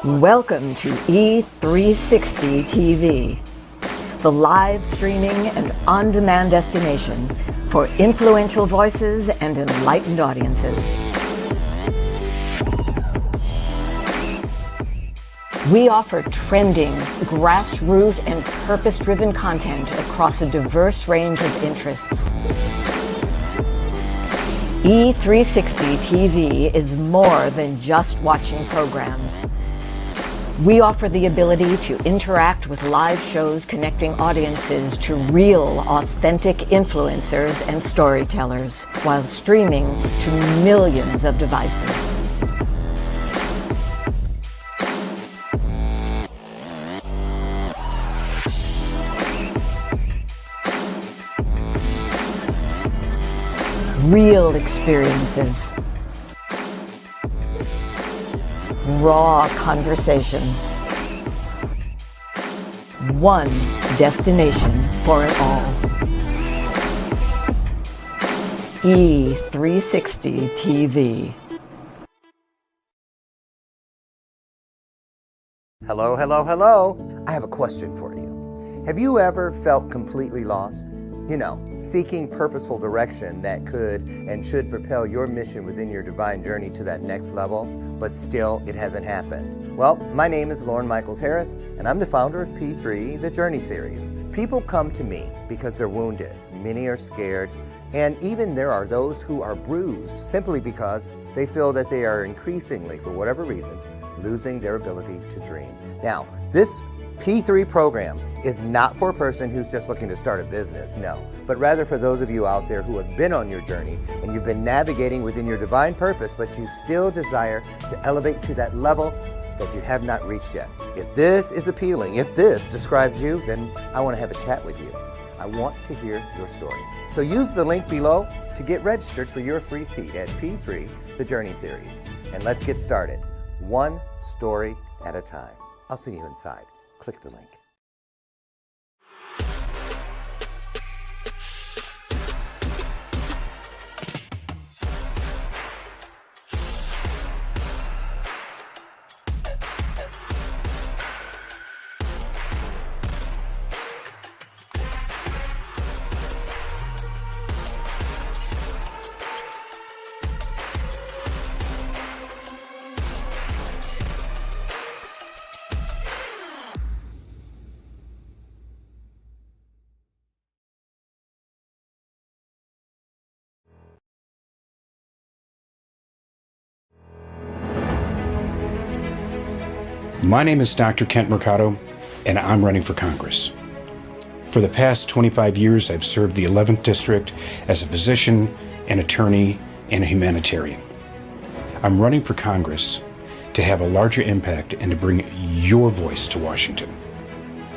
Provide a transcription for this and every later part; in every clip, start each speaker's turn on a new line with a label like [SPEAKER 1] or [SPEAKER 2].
[SPEAKER 1] Welcome to E360 TV, the live streaming and on-demand destination for influential voices and enlightened audiences. We offer trending, grassroots, and purpose-driven content across a diverse range of interests. E360 TV is more than just watching programs. We offer the ability to interact with live shows connecting audiences to real, authentic influencers and storytellers while streaming to millions of devices. Real experiences. Raw conversation. One destination for it all. E360 TV.
[SPEAKER 2] Hello, hello, hello. I have a question for you. Have you ever felt completely lost? You know, seeking purposeful direction that could and should propel your mission within your divine journey to that next level, but still it hasn't happened. Well, my name is Lauren Michaels Harris, and I'm the founder of P3, the Journey series. People come to me because they're wounded. Many are scared, and even there are those who are bruised simply because they feel that they are increasingly, for whatever reason, losing their ability to dream. Now, this P3 program is not for a person who's just looking to start a business, no, but rather for those of you out there who have been on your journey and you've been navigating within your divine purpose, but you still desire to elevate to that level that you have not reached yet. If this is appealing, if this describes you, then I want to have a chat with you. I want to hear your story. So use the link below to get registered for your free seat at P3, the Journey series. And let's get started, one story at a time. I'll see you inside. Click the link.
[SPEAKER 3] My name is Dr. Kent Mercado, and I'm running for Congress. For the past 25 years, I've served the 11th District as a physician, an attorney, and a humanitarian. I'm running for Congress to have a larger impact and to bring your voice to Washington.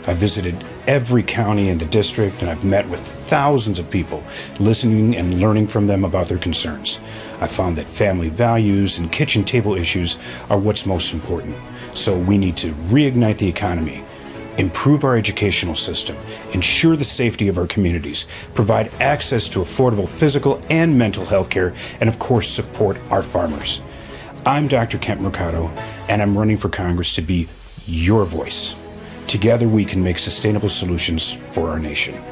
[SPEAKER 3] I've visited every county in the district, and I've met with thousands of people, listening and learning from them about their concerns. I found that family values and kitchen table issues are what's most important. So we need to reignite the economy, improve our educational system, ensure the safety of our communities, provide access to affordable physical and mental health care, and of course support our farmers. I'm Dr. Kent Mercado, and I'm running for Congress to be your voice. Together we can make sustainable solutions for our nation.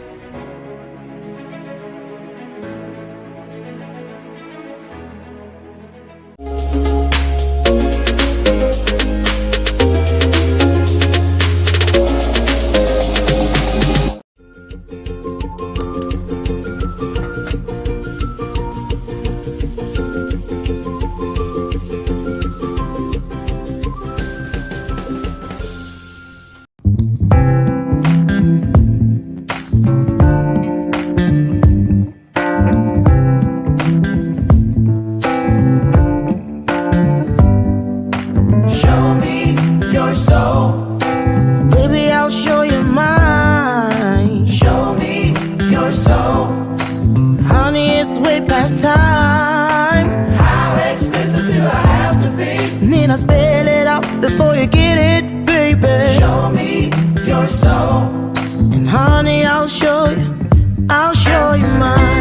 [SPEAKER 4] Before you get it, baby, show me your soul. And honey, I'll show you mine. I'll show you mine.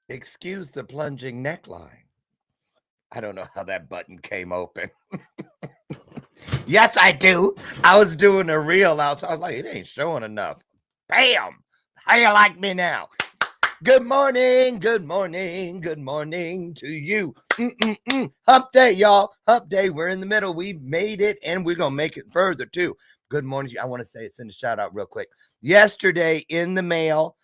[SPEAKER 2] Excuse the plunging neckline. I don't know how that button came open. Yes, I do. I was doing a reel outside. I was like, it ain't showing enough. Bam! How you like me now? Good morning, good morning, good morning to you. Hump day, y'all. Hump day. We're in the middle. We've made it, and we're going to make it further, too. Good morning. I want to send a shout out real quick. Yesterday in the mail,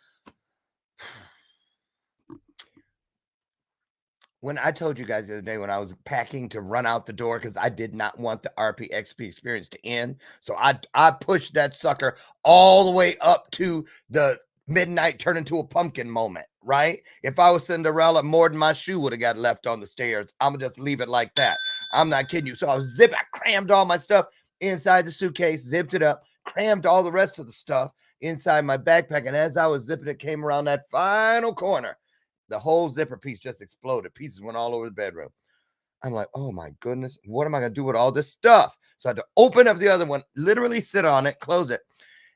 [SPEAKER 2] when I told you guys the other day when I was packing to run out the door because I did not want the RPXP experience to end. So I pushed that sucker all the way up to the midnight turn into a pumpkin moment, right? If I was Cinderella, more than my shoe would have got left on the stairs. I'm going to just leave it like that. I'm not kidding you. So I crammed all my stuff inside the suitcase, zipped it up, crammed all the rest of the stuff inside my backpack. And as I was zipping it, came around that final corner. The whole zipper piece just exploded. Pieces went all over the bedroom. I'm like, oh my goodness, what am I going to do with all this stuff? So I had to open up the other one, literally sit on it, close it.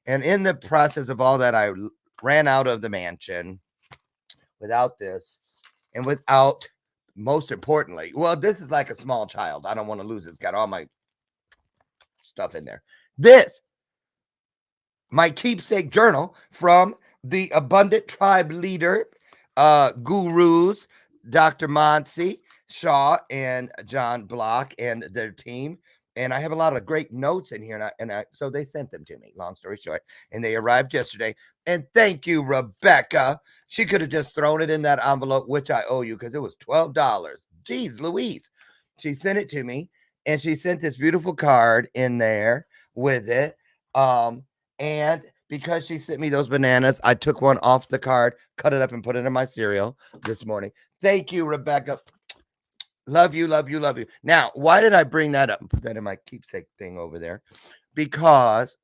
[SPEAKER 2] And in the process of all that, I ran out of the mansion without this and without, most importantly, well, this is like a small child. I don't want to lose it. It's got all my stuff in there. This, my keepsake journal from the Abundant Tribe leader, gurus, Dr. Monsi Shaw and Jon Block and their team. And I have a lot of great notes in here. So they sent them to me, long story short. And they arrived yesterday. And thank you, Rebecca. She could have just thrown it in that envelope, which I owe you because it was $12. Jeez Louise. She sent it to me. And she sent this beautiful card in there with it. And because she sent me those bananas, I took one off the card, cut it up, and put it in my cereal this morning. Thank you, Rebecca. Love you, love you, love you. Now, why did I bring that up and put that in my keepsake thing over there? Because,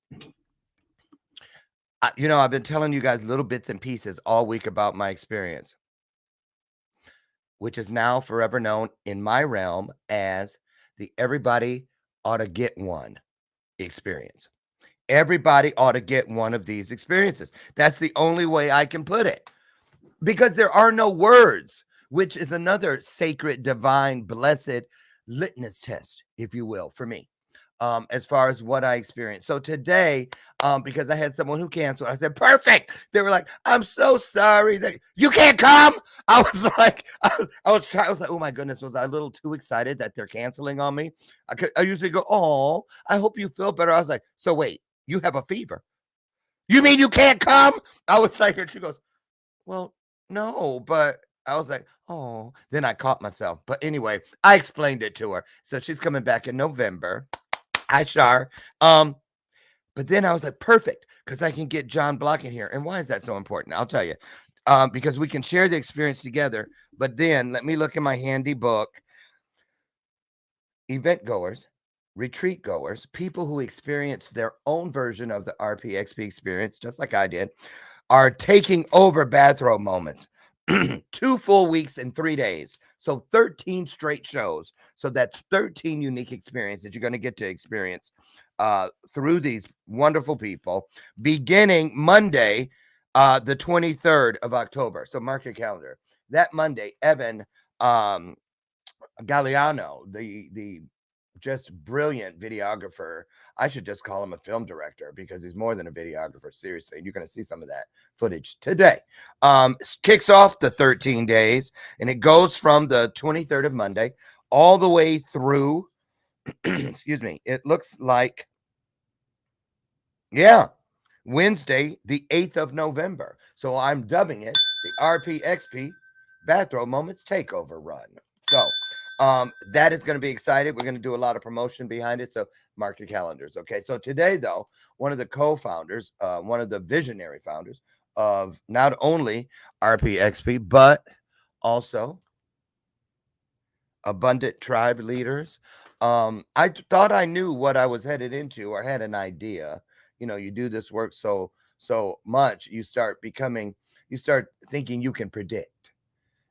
[SPEAKER 2] I've been telling you guys little bits and pieces all week about my experience, which is now forever known in my realm as the everybody ought to get one experience. Everybody ought to get one of these experiences. That's the only way I can put it, because there are no words, which is another sacred, divine, blessed litmus test, if you will, for me, as far as what I experienced. So today, because I had someone who canceled, I said, perfect. They were like, I'm so sorry that you can't come. I was like, I was like, oh my goodness, was I a little too excited that they're canceling on me? I usually go, oh, I hope you feel better. I was like, so wait, you have a fever? You mean you can't come? I was like, and she goes, well, no, but I was like, oh, then I caught myself. But anyway, I explained it to her. So she's coming back in November. Hi, Shar. But then I was like, perfect, because I can get Jon Block in here. And why is that so important? I'll tell you. Because we can share the experience together. But then let me look in my handy book. Event goers, retreat goers, people who experience their own version of the RPXP experience, just like I did, are taking over bathrobe moments. 2 full weeks and 3 days. So 13 straight shows. So that's 13 unique experiences you're going to get to experience through these wonderful people, beginning Monday, the 23rd of October. So mark your calendar. That Monday, Evan Galliano, the just brilliant videographer. I should just call him a film director because he's more than a videographer. Seriously. And you're going to see some of that footage today. Kicks off the 13 days, and it goes from the 23rd of Monday all the way through, excuse me, it looks like, Wednesday, the 8th of November. So I'm dubbing it the RPXP Bathrobe Moments Takeover Run. So that is going to be exciting. We're going to do a lot of promotion behind it. So mark your calendars. Okay. So today, though, one of the co-founders, one of the visionary founders of not only RPXP, but also Abundant Tribe leaders. I thought I knew what I was headed into, or had an idea. You do this work so much, you start thinking you can predict.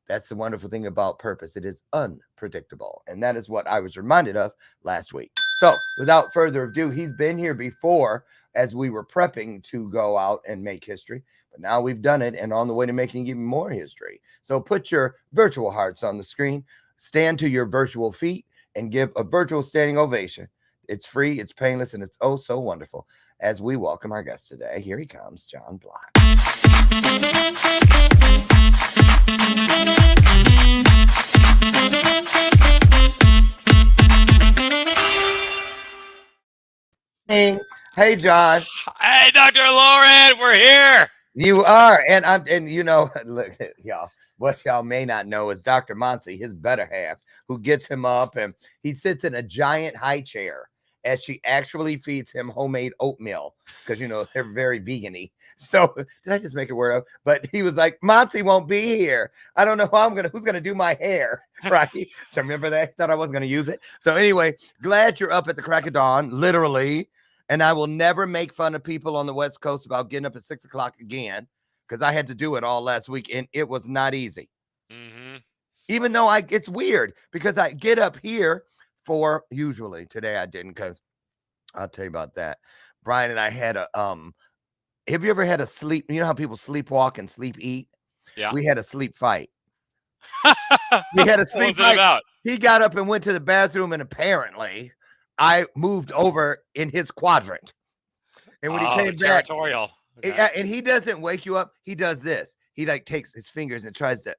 [SPEAKER 2] That's the wonderful thing about purpose. It is unpredictable. And that is what I was reminded of last week. So without further ado, he's been here before as we were prepping to go out and make history. But now we've done it and on the way to making even more history. So put your virtual hearts on the screen, stand to your virtual feet, and give a virtual standing ovation. It's free, it's painless, and it's oh so wonderful. As we welcome our guest today, here he comes, Jon Block. Hey, Jon.
[SPEAKER 5] Hey, Dr. Lauren, we're here.
[SPEAKER 2] You are, and you know, look, y'all. What y'all may not know is Dr. Monsi, his better half, who gets him up, and he sits in a giant high chair as she actually feeds him homemade oatmeal because you know they're very vegan-y. So did I just make a word up? But he was like, Monsi won't be here. I don't know who's gonna do my hair, right? So remember that? Thought I wasn't gonna use it. So anyway, glad you're up at the crack of dawn, literally. And I will never make fun of people on the West Coast about getting up at 6 o'clock again, because I had to do it all last week, and it was not easy.
[SPEAKER 5] Mm-hmm.
[SPEAKER 2] Even though it's weird because I get up here for usually today I didn't, because I'll tell you about that. Brian and I had a have you ever had a sleep? You know how people sleepwalk and sleep eat?
[SPEAKER 5] Yeah.
[SPEAKER 2] We had a sleep fight. We had a sleep
[SPEAKER 5] What was
[SPEAKER 2] fight.
[SPEAKER 5] it about?
[SPEAKER 2] He got up and went to the bathroom, and apparently I moved over in his quadrant. And when he came back,
[SPEAKER 5] territorial. Okay.
[SPEAKER 2] and he doesn't wake you up. He does this. He like takes his fingers and tries to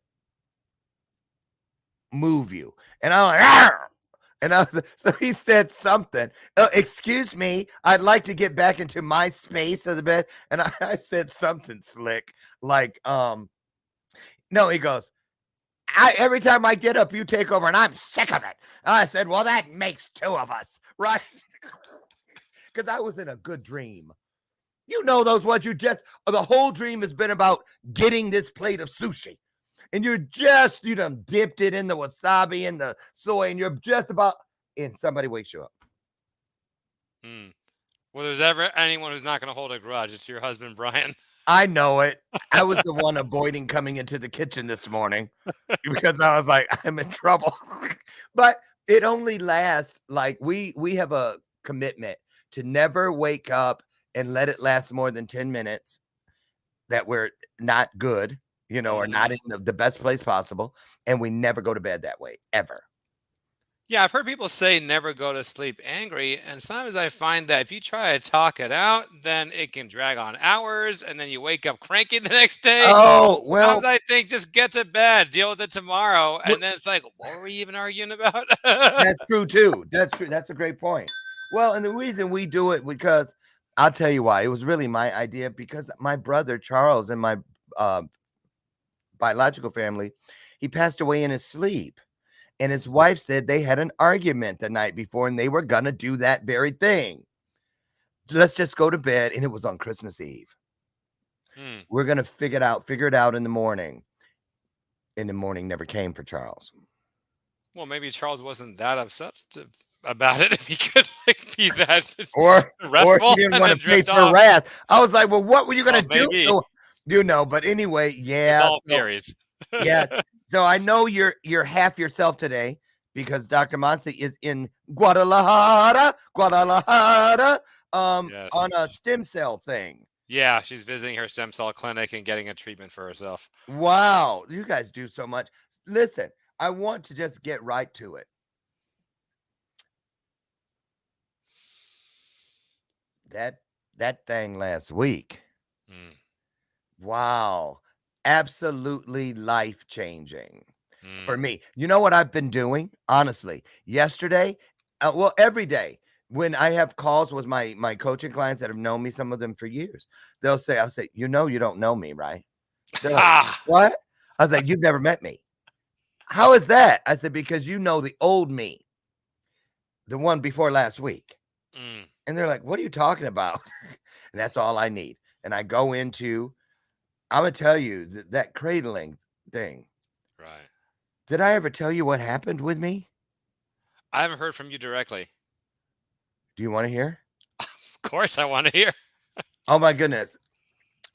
[SPEAKER 2] move you. And I'm like, argh! And I was, so he said something. Excuse me, I'd like to get back into my space of the bed. And I said something slick, like, no, he goes, every time I get up, you take over, and I'm sick of it. And I said, well, that makes two of us, right? Because I was in a good dream. You know those ones you just, the whole dream has been about getting this plate of sushi. And you done dipped it in the wasabi and the soy, and you're just about, and somebody wakes you up.
[SPEAKER 5] Well, there's ever anyone who's not going to hold a grudge, it's your husband, Brian.
[SPEAKER 2] I know it. I was the one avoiding coming into the kitchen this morning because I was like, I'm in trouble. But it only lasts, like, we have a commitment to never wake up and let it last more than 10 minutes that we're not good, you know, or not in the best place possible. And we never go to bed that way, ever.
[SPEAKER 5] Yeah, I've heard people say never go to sleep angry. And sometimes I find that if you try to talk it out, then it can drag on hours. And then you wake up cranky the next day.
[SPEAKER 2] Oh, well.
[SPEAKER 5] Sometimes I think just get to bed, deal with it tomorrow. And then it's like, what were we even arguing about?
[SPEAKER 2] That's true, too. That's true. That's a great point. Well, and the reason we do it, because I'll tell you why. It was really my idea, because my brother, Charles, and my biological family, he passed away in his sleep. And his wife said they had an argument the night before, and they were going to do that very thing. Let's just go to bed. And it was on Christmas Eve. We're going to figure it out in the morning. And the morning never came for Charles.
[SPEAKER 5] Well, maybe Charles wasn't that upset about it if he could be that
[SPEAKER 2] or
[SPEAKER 5] restful.
[SPEAKER 2] Or he didn't want to face her wrath. I was like, well, what were you going to do?
[SPEAKER 5] Maybe.
[SPEAKER 2] So, you know, but anyway, yeah.
[SPEAKER 5] It's all theories.
[SPEAKER 2] Yeah. So I know you're half yourself today because Dr. Monsi is in Guadalajara,
[SPEAKER 5] Yes.
[SPEAKER 2] on a stem cell thing.
[SPEAKER 5] Yeah, she's visiting her stem cell clinic and getting a treatment for herself.
[SPEAKER 2] Wow, you guys do so much. Listen, I want to just get right to it. That thing last week. Wow. Absolutely life-changing for me. You know what I've been doing? Honestly, yesterday, every day when I have calls with my coaching clients that have known me, some of them for years, I'll say, you know, you don't know me, right? They're like, what? I was like, you've never met me. How is that? I said, because you know the old me, the one before last week. And they're like, what are you talking about? And that's all I need. And I go into, I'm going to tell you that cradling thing.
[SPEAKER 5] Right.
[SPEAKER 2] Did I ever tell you what happened with me?
[SPEAKER 5] I haven't heard from you directly.
[SPEAKER 2] Do you want to hear?
[SPEAKER 5] Of course I want to hear.
[SPEAKER 2] Oh my goodness.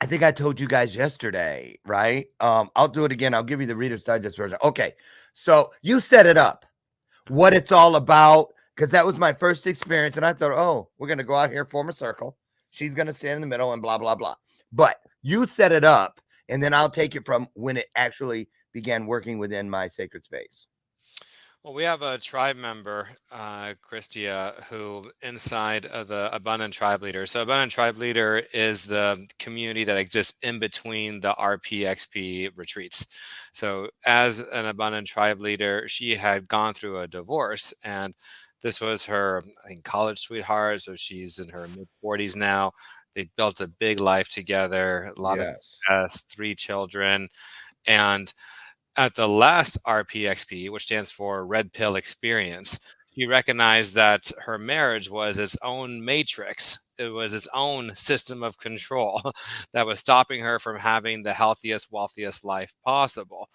[SPEAKER 2] I think I told you guys yesterday, right? I'll do it again. I'll give you the Reader's Digest version. Okay. So you set it up, what it's all about, because that was my first experience. And I thought, oh, we're going to go out here, form a circle. She's going to stand in the middle and blah, blah, blah. But you set it up, and then I'll take it from when it actually began working within my sacred space.
[SPEAKER 5] Well, we have a tribe member, Christia, who inside of the Abundant Tribe Leader. So, Abundant Tribe Leader is the community that exists in between the RPXP retreats. So, as an Abundant Tribe Leader, she had gone through a divorce, and this was her, I think, college sweetheart. So, she's in her mid 40s now. They built a big life together, a lot of
[SPEAKER 2] Yes.
[SPEAKER 5] success, 3 children. And at the last RPXP, which stands for Red Pill Experience, she recognized that her marriage was its own matrix. It was its own system of control that was stopping her from having the healthiest, wealthiest life possible,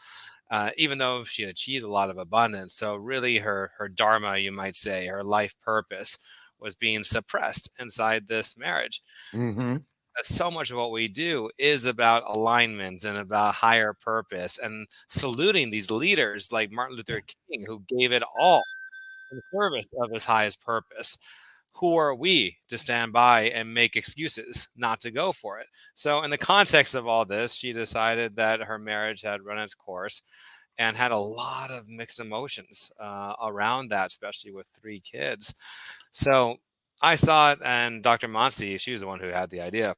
[SPEAKER 5] even though she had achieved a lot of abundance. So, really, her dharma, you might say, her life purpose, was being suppressed inside this marriage.
[SPEAKER 2] Mm-hmm.
[SPEAKER 5] So much of what we do is about alignment and about higher purpose, and saluting these leaders like Martin Luther King, who gave it all in service of his highest purpose. Who are we to stand by and make excuses not to go for it? So, in the context of all this, she decided that her marriage had run its course and had a lot of mixed emotions around that, especially with 3 kids. So, I saw it, and Dr. Monsi, she was the one who had the idea,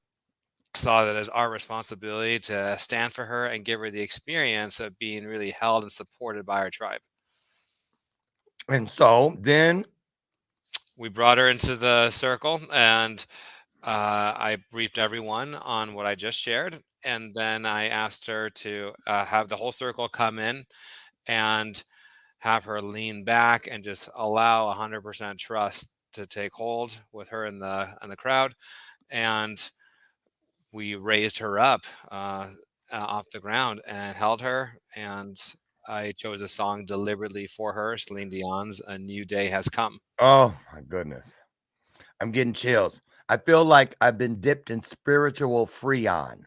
[SPEAKER 5] saw that as our responsibility to stand for her and give her the experience of being really held and supported by our tribe.
[SPEAKER 2] And so then,
[SPEAKER 5] We brought her into the circle, and I briefed everyone on what I just shared. And then I asked her to have the whole circle come in and have her lean back and just allow 100% trust to take hold with her in the crowd. And we raised her up off the ground and held her. And I chose a song deliberately for her, Celine Dion's "A New Day Has Come."
[SPEAKER 2] oh my goodness, I'm getting chills. I feel like I've been dipped in spiritual freon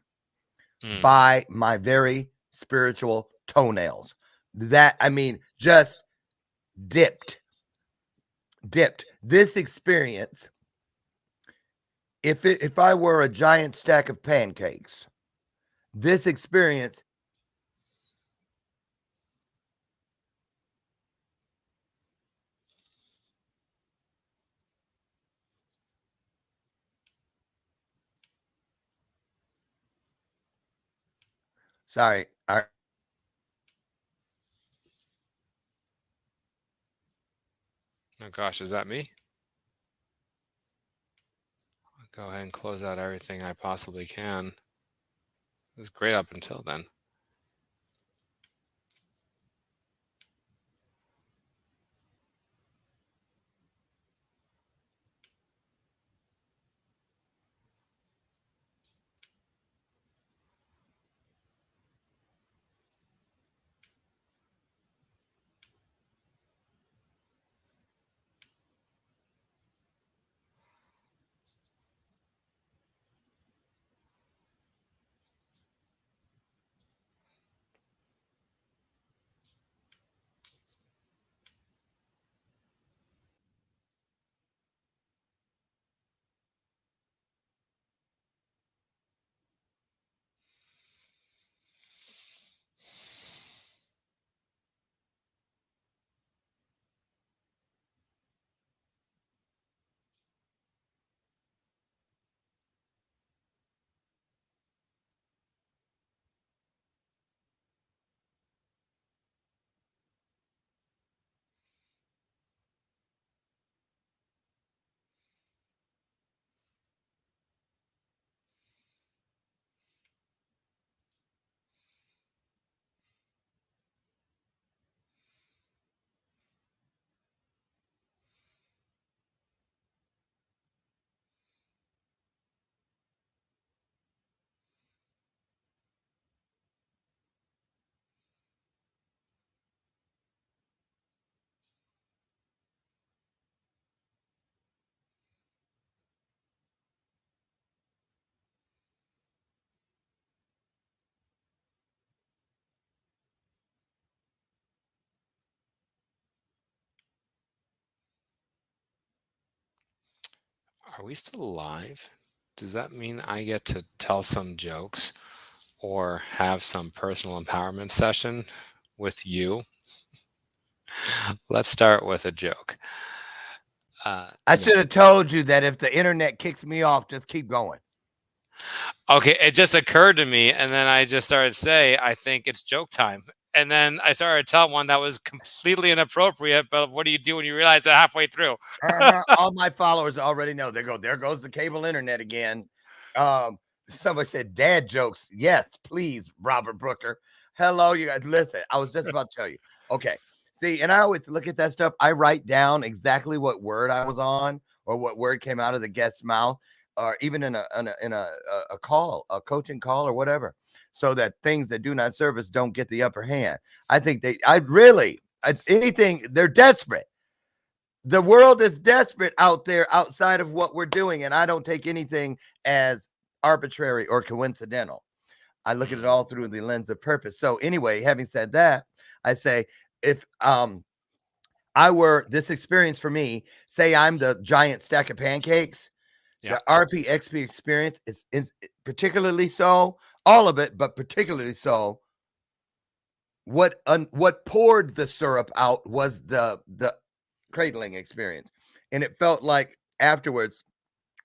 [SPEAKER 5] Mm.
[SPEAKER 2] by my very spiritual toenails. That, I mean, just dipped. This experience, if I were a giant stack of pancakes, this experience. Sorry.
[SPEAKER 5] Oh gosh, is that me? I'll go ahead and close out everything I possibly can. It was great up until then. Are we still live? Does that mean I get to tell some jokes or have some personal empowerment session with you? Let's start with a joke.
[SPEAKER 2] I should have told you that if the internet kicks me off, just keep going.
[SPEAKER 5] Okay, it just occurred to me, and then I just started to say, I think it's joke time. And then I started to tell one that was completely inappropriate, but what do you do when you realize it halfway through?
[SPEAKER 2] All my followers already know. They go, there goes the cable internet again. Somebody said dad jokes. Yes, please, Robert Brooker. Hello, you guys. Listen, I was just about to tell you. Okay. See, and I always look at that stuff. I write down exactly what word I was on or what word came out of the guest's mouth, or even in a call, a coaching call or whatever, so that things that do not serve us don't get the upper hand. I think anything, they're desperate. The world is desperate out there outside of what we're doing, and I don't take anything as arbitrary or coincidental. I look at it all through the lens of purpose. So anyway, having said that, I say, if I were this experience for me, say I'm the giant stack of pancakes, the RPXP experience is particularly so, all of it, but particularly so. What poured the syrup out was the cradling experience, and it felt like afterwards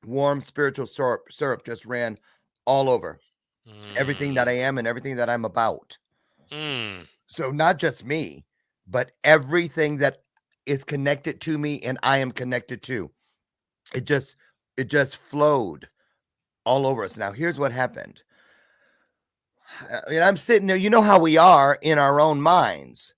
[SPEAKER 2] warm spiritual syrup just ran all over everything that I am and everything that I'm about. So not just me, but everything that is connected to me and I am connected to. It just flowed all over us. Now here's what happened. And I'm sitting there, you know how we are in our own minds,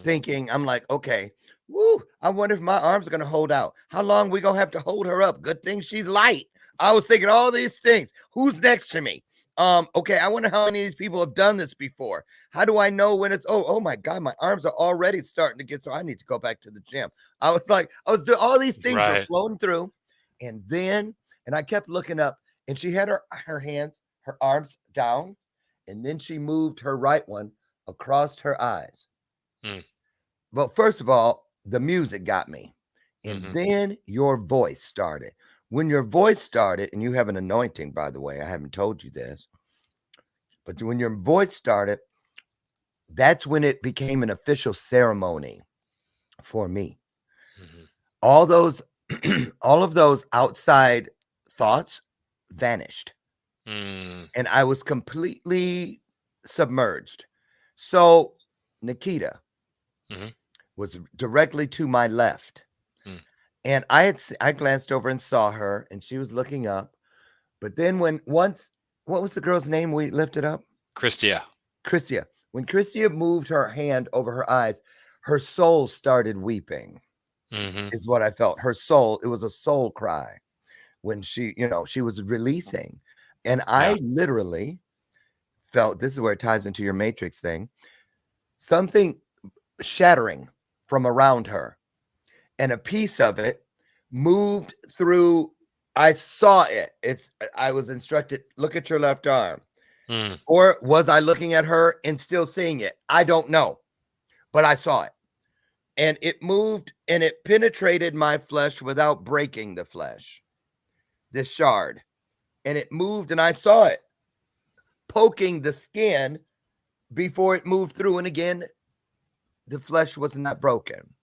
[SPEAKER 2] thinking, I'm like, okay, woo, I wonder if my arms are going to hold out. How long we going to have to hold her up? Good thing she's light. I was thinking all these things. Who's next to me? Okay, I wonder how many of these people have done this before. How do I know when it's, oh my God, my arms are already starting to get, so I need to go back to the gym. I was doing all these things were flowing through. And I kept looking up, and she had her hands, her arms down, and then she moved her right one across her eyes. Well, first of all, the music got me. And then your voice started. When your voice started, and you have an anointing, by the way, I haven't told you this, but when your voice started, that's when it became an official ceremony for me. All of those outside thoughts vanished. And I was completely submerged. So Nikita was directly to my left. And I glanced over and saw her, and she was looking up. But then what was the girl's name we lifted up?
[SPEAKER 5] Christia.
[SPEAKER 2] When Christia moved her hand over her eyes, her soul started weeping, is what I felt. Her soul, it was a soul cry when she was releasing. And I literally felt, this is where it ties into your matrix thing, something shattering from around her. And a piece of it moved through. I saw it. I was instructed, look at your left arm. Or was I looking at her and still seeing it? I don't know. But I saw it. And it moved and it penetrated my flesh without breaking the flesh. This shard. And it moved and I saw it poking the skin before it moved through. And again, the flesh was not broken.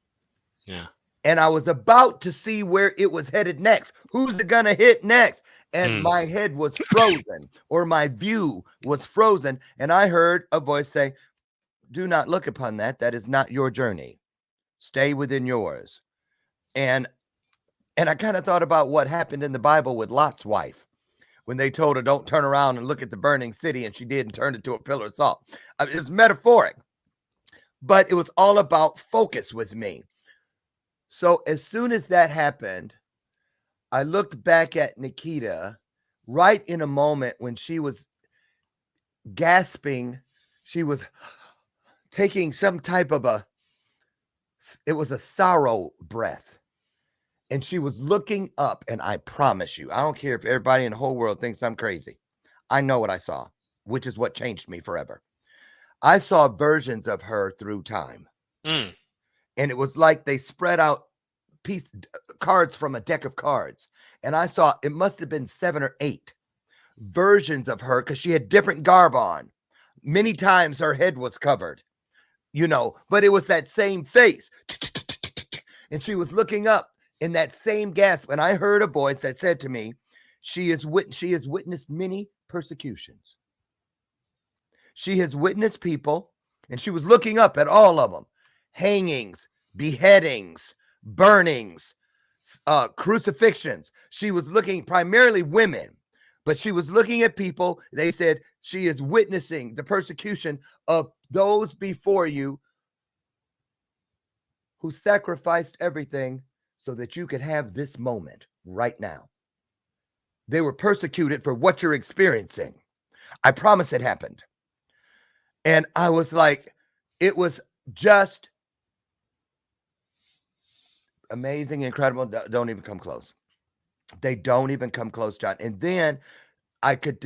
[SPEAKER 5] Yeah.
[SPEAKER 2] And I was about to see where it was headed next. Who's it going to hit next? And my head was frozen, or my view was frozen. And I heard a voice say, do not look upon that. That is not your journey. Stay within yours. And I kind of thought about what happened in the Bible with Lot's wife when they told her, don't turn around and look at the burning city. And she did and turned it to a pillar of salt. It's metaphoric, but it was all about focus with me. So as soon as that happened, I looked back at Nikita right in a moment when she was gasping. She was taking some type of it was a sorrow breath. And she was looking up, and I promise you, I don't care if everybody in the whole world thinks I'm crazy. I know what I saw, which is what changed me forever. I saw versions of her through time. And it was like they spread out cards from a deck of cards. and I saw it must have been 7 or 8 versions of her because she had different garb on. Many times her head was covered, but it was that same face. And she was looking up in that same gasp. And I heard a voice that said to me, she has witnessed many persecutions. She has witnessed people, and she was looking up at all of them: hangings, beheadings, burnings, crucifixions. She was looking primarily women, but she was looking at people. They said she is witnessing the persecution of those before you who sacrificed everything so that you could have this moment right now. They were persecuted for what you're experiencing. I promise it happened. And I was like, it was just amazing, incredible. Don't even come close. They don't even come close, John. And then I could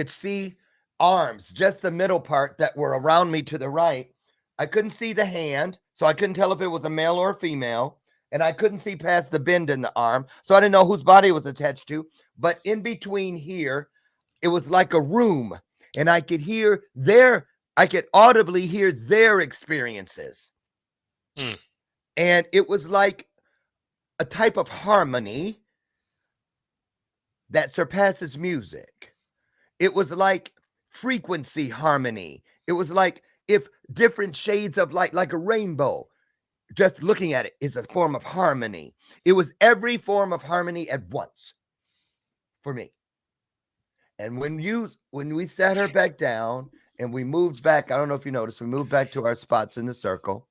[SPEAKER 2] see arms, just the middle part that were around me to the right. I couldn't see the hand, so I couldn't tell if it was a male or a female. And I couldn't see past the bend in the arm, so I didn't know whose body it was attached to. But in between here, it was like a room, and I could audibly hear their experiences. And it was like a type of harmony that surpasses music. It was like frequency harmony. It was like if different shades of light, like a rainbow, just looking at it is a form of harmony. It was every form of harmony at once for me. And when we sat her back down and we moved back, I don't know if you noticed, we moved back to our spots in the circle.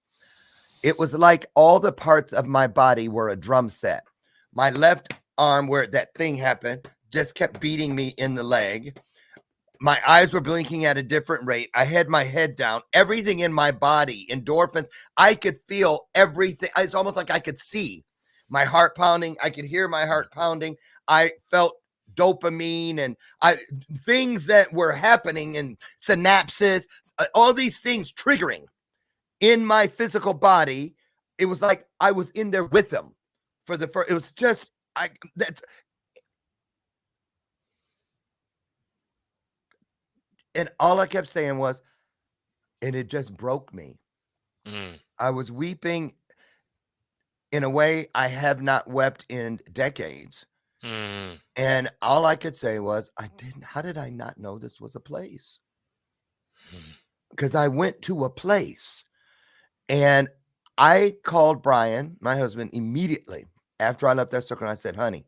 [SPEAKER 2] It was like all the parts of my body were a drum set. My left arm, where that thing happened, just kept beating me in the leg. My eyes were blinking at a different rate. I had my head down. Everything in my body, endorphins, I could feel everything. It's almost like I could see my heart pounding. I could hear my heart pounding. I felt dopamine and things that were happening, and synapses, all these things triggering in my physical body. It was like I was in there with them for the first. It was just and all I kept saying was, and it just broke me. I was weeping in a way I have not wept in decades. And all I could say was, how did I not know this was a place? Because I went to a place, and I called Brian, my husband, immediately after I left that circle. And I said, honey,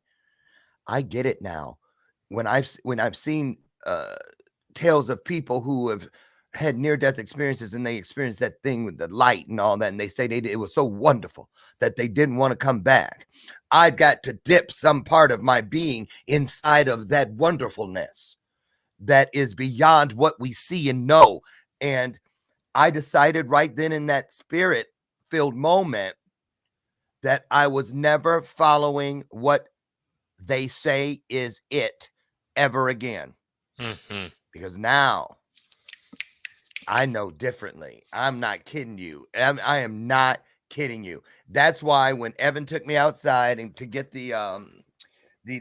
[SPEAKER 2] I get it now. When I've seen tales of people who have had near-death experiences, and they experienced that thing with the light and all that, and they say it was so wonderful that they didn't want to come back. I got to dip some part of my being inside of that wonderfulness that is beyond what we see and know. And I decided right then in that spirit-filled moment that I was never following what they say is it ever again. Because now I know differently. I'm not kidding you. I am not kidding you. That's why when Evan took me outside and to get the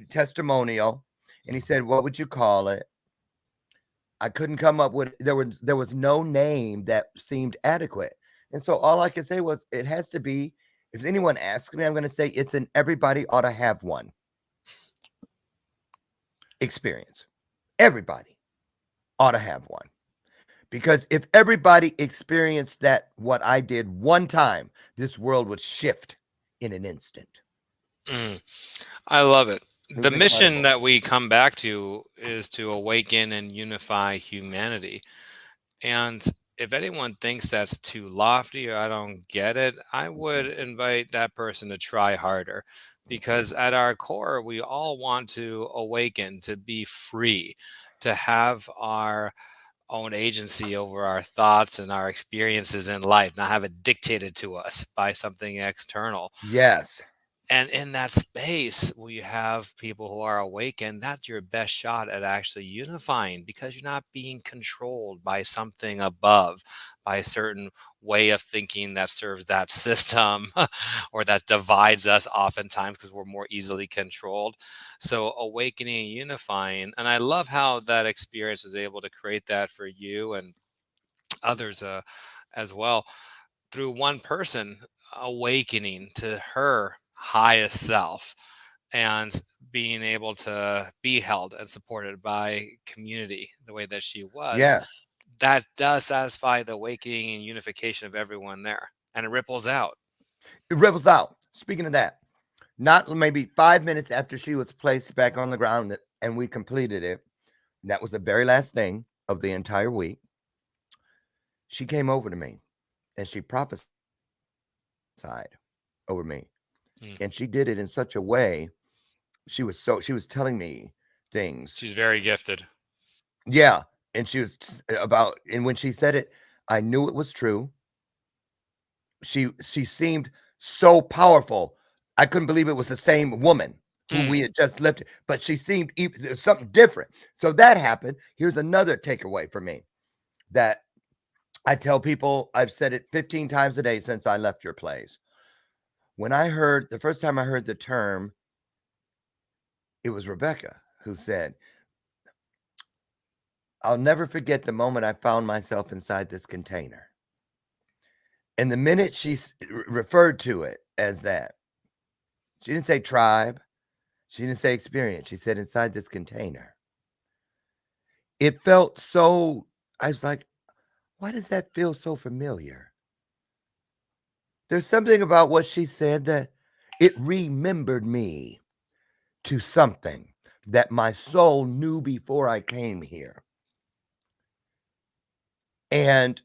[SPEAKER 2] testimonial, and he said, what would you call it? I couldn't come up with, there was no name that seemed adequate. And so all I could say was, it has to be, if anyone asks me, I'm going to say it's an everybody ought to have one experience. Everybody ought to have one. Because if everybody experienced that, what I did one time, this world would shift in an instant.
[SPEAKER 5] I love it. The mission that we come back to is to awaken and unify humanity. And if anyone thinks that's too lofty or I don't get it, I would invite that person to try harder. Because at our core, we all want to awaken, to be free, to have our own agency over our thoughts and our experiences in life, not have it dictated to us by something external.
[SPEAKER 2] Yes.
[SPEAKER 5] And in that space where you have people who are awakened, that's your best shot at actually unifying, because you're not being controlled by something above, by a certain way of thinking that serves that system or that divides us oftentimes because we're more easily controlled. So awakening and unifying. And I love how that experience was able to create that for you and others as well, through one person awakening to her highest self and being able to be held and supported by community the way that she was.
[SPEAKER 2] Yeah,
[SPEAKER 5] That does satisfy the awakening and unification of everyone there, and it ripples out.
[SPEAKER 2] it ripples out. Speaking of that, not maybe 5 minutes after she was placed back on the ground and we completed it, that was the very last thing of the entire week. She came over to me and she prophesied over me.
[SPEAKER 5] Mm.
[SPEAKER 2] And she did it in such a way. She was telling me things.
[SPEAKER 5] She's very gifted.
[SPEAKER 2] Yeah. And she was and when she said it, I knew it was true. She seemed so powerful. I couldn't believe it was the same woman who we had just lifted, but she seemed something different. So that happened. Here's another takeaway for me that I tell people. I've said it 15 times a day since I left your place. When the first time I heard the term, it was Rebecca who said, I'll never forget the moment I found myself inside this container. And the minute she referred to it as that, she didn't say tribe. She didn't say experience. She said inside this container. It felt so, I was like, why does that feel so familiar? There's something about what she said that it remembered me to something that my soul knew before I came here. And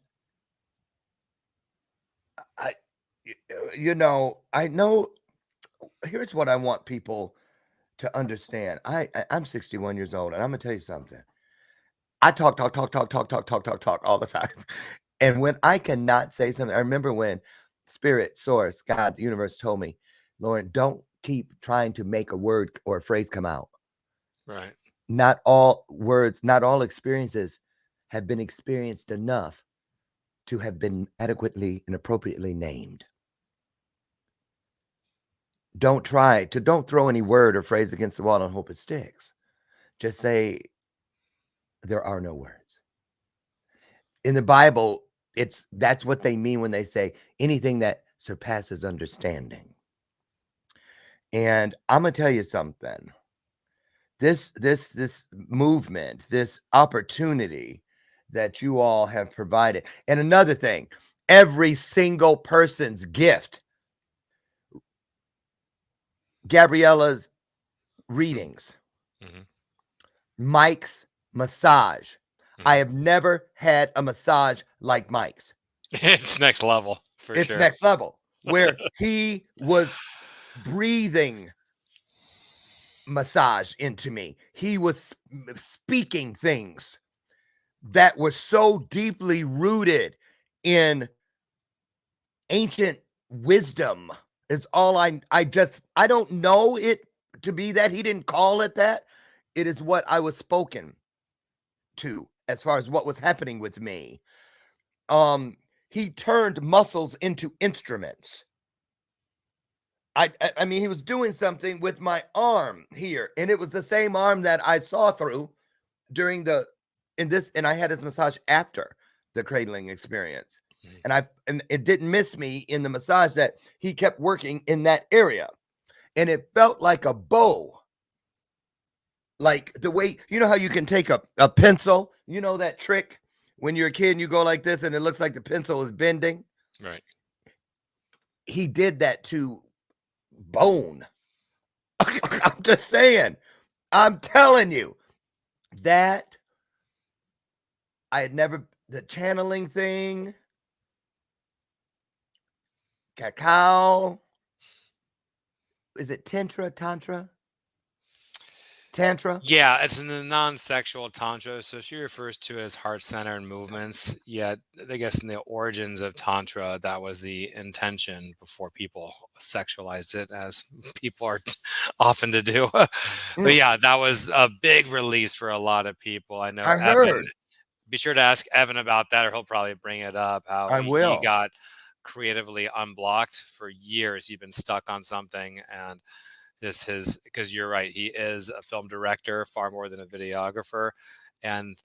[SPEAKER 2] I know, here's what I want people to understand. I'm 61 years old, and I'm gonna tell you something. I talk all the time. And when I cannot say something, I remember when Spirit, Source, God, the universe told me, Lauren, don't keep trying to make a word or a phrase come out.
[SPEAKER 5] Right.
[SPEAKER 2] Not all words, not all experiences have been experienced enough to have been adequately and appropriately named. Don't throw any word or phrase against the wall and hope it sticks. Just say, there are no words. In the Bible, that's what they mean when they say anything that surpasses understanding. And I'm gonna tell you something. This movement, this opportunity that you all have provided. And another thing, every single person's gift. Gabriella's readings, Mike's massage. I have never had a massage like Mike's.
[SPEAKER 5] It's next level for
[SPEAKER 2] It's
[SPEAKER 5] sure.
[SPEAKER 2] next level, where he was breathing massage into me. He was speaking things that were so deeply rooted in ancient wisdom. Is all I don't know it to be that. He didn't call it that. It is what I was spoken to as far as what was happening with me. He turned muscles into instruments. I mean, he was doing something with my arm here, and it was the same arm that I saw through during and I had his massage after the cradling experience. And it didn't miss me in the massage that he kept working in that area. And it felt like a bow. Like the way, you know how you can take a pencil, you know that trick when you're a kid and you go like this and it looks like the pencil is bending?
[SPEAKER 5] Right.
[SPEAKER 2] He did that to bone. I'm just saying. I'm telling you that I had never, the channeling thing, cacao. Is it tantra?
[SPEAKER 5] Yeah, it's in the non-sexual tantra, so she refers to it as heart-centered movements. Yet, I guess in the origins of tantra, that was the intention before people sexualized it, as people are often to do. But yeah, that was a big release for a lot of people. I know
[SPEAKER 2] I
[SPEAKER 5] Evan.
[SPEAKER 2] heard.
[SPEAKER 5] Be sure to ask Evan about that, or he'll probably bring it up. How
[SPEAKER 2] I
[SPEAKER 5] he
[SPEAKER 2] will.
[SPEAKER 5] got creatively unblocked for years. He'd been stuck on something, and because you're right, he is a film director far more than a videographer, and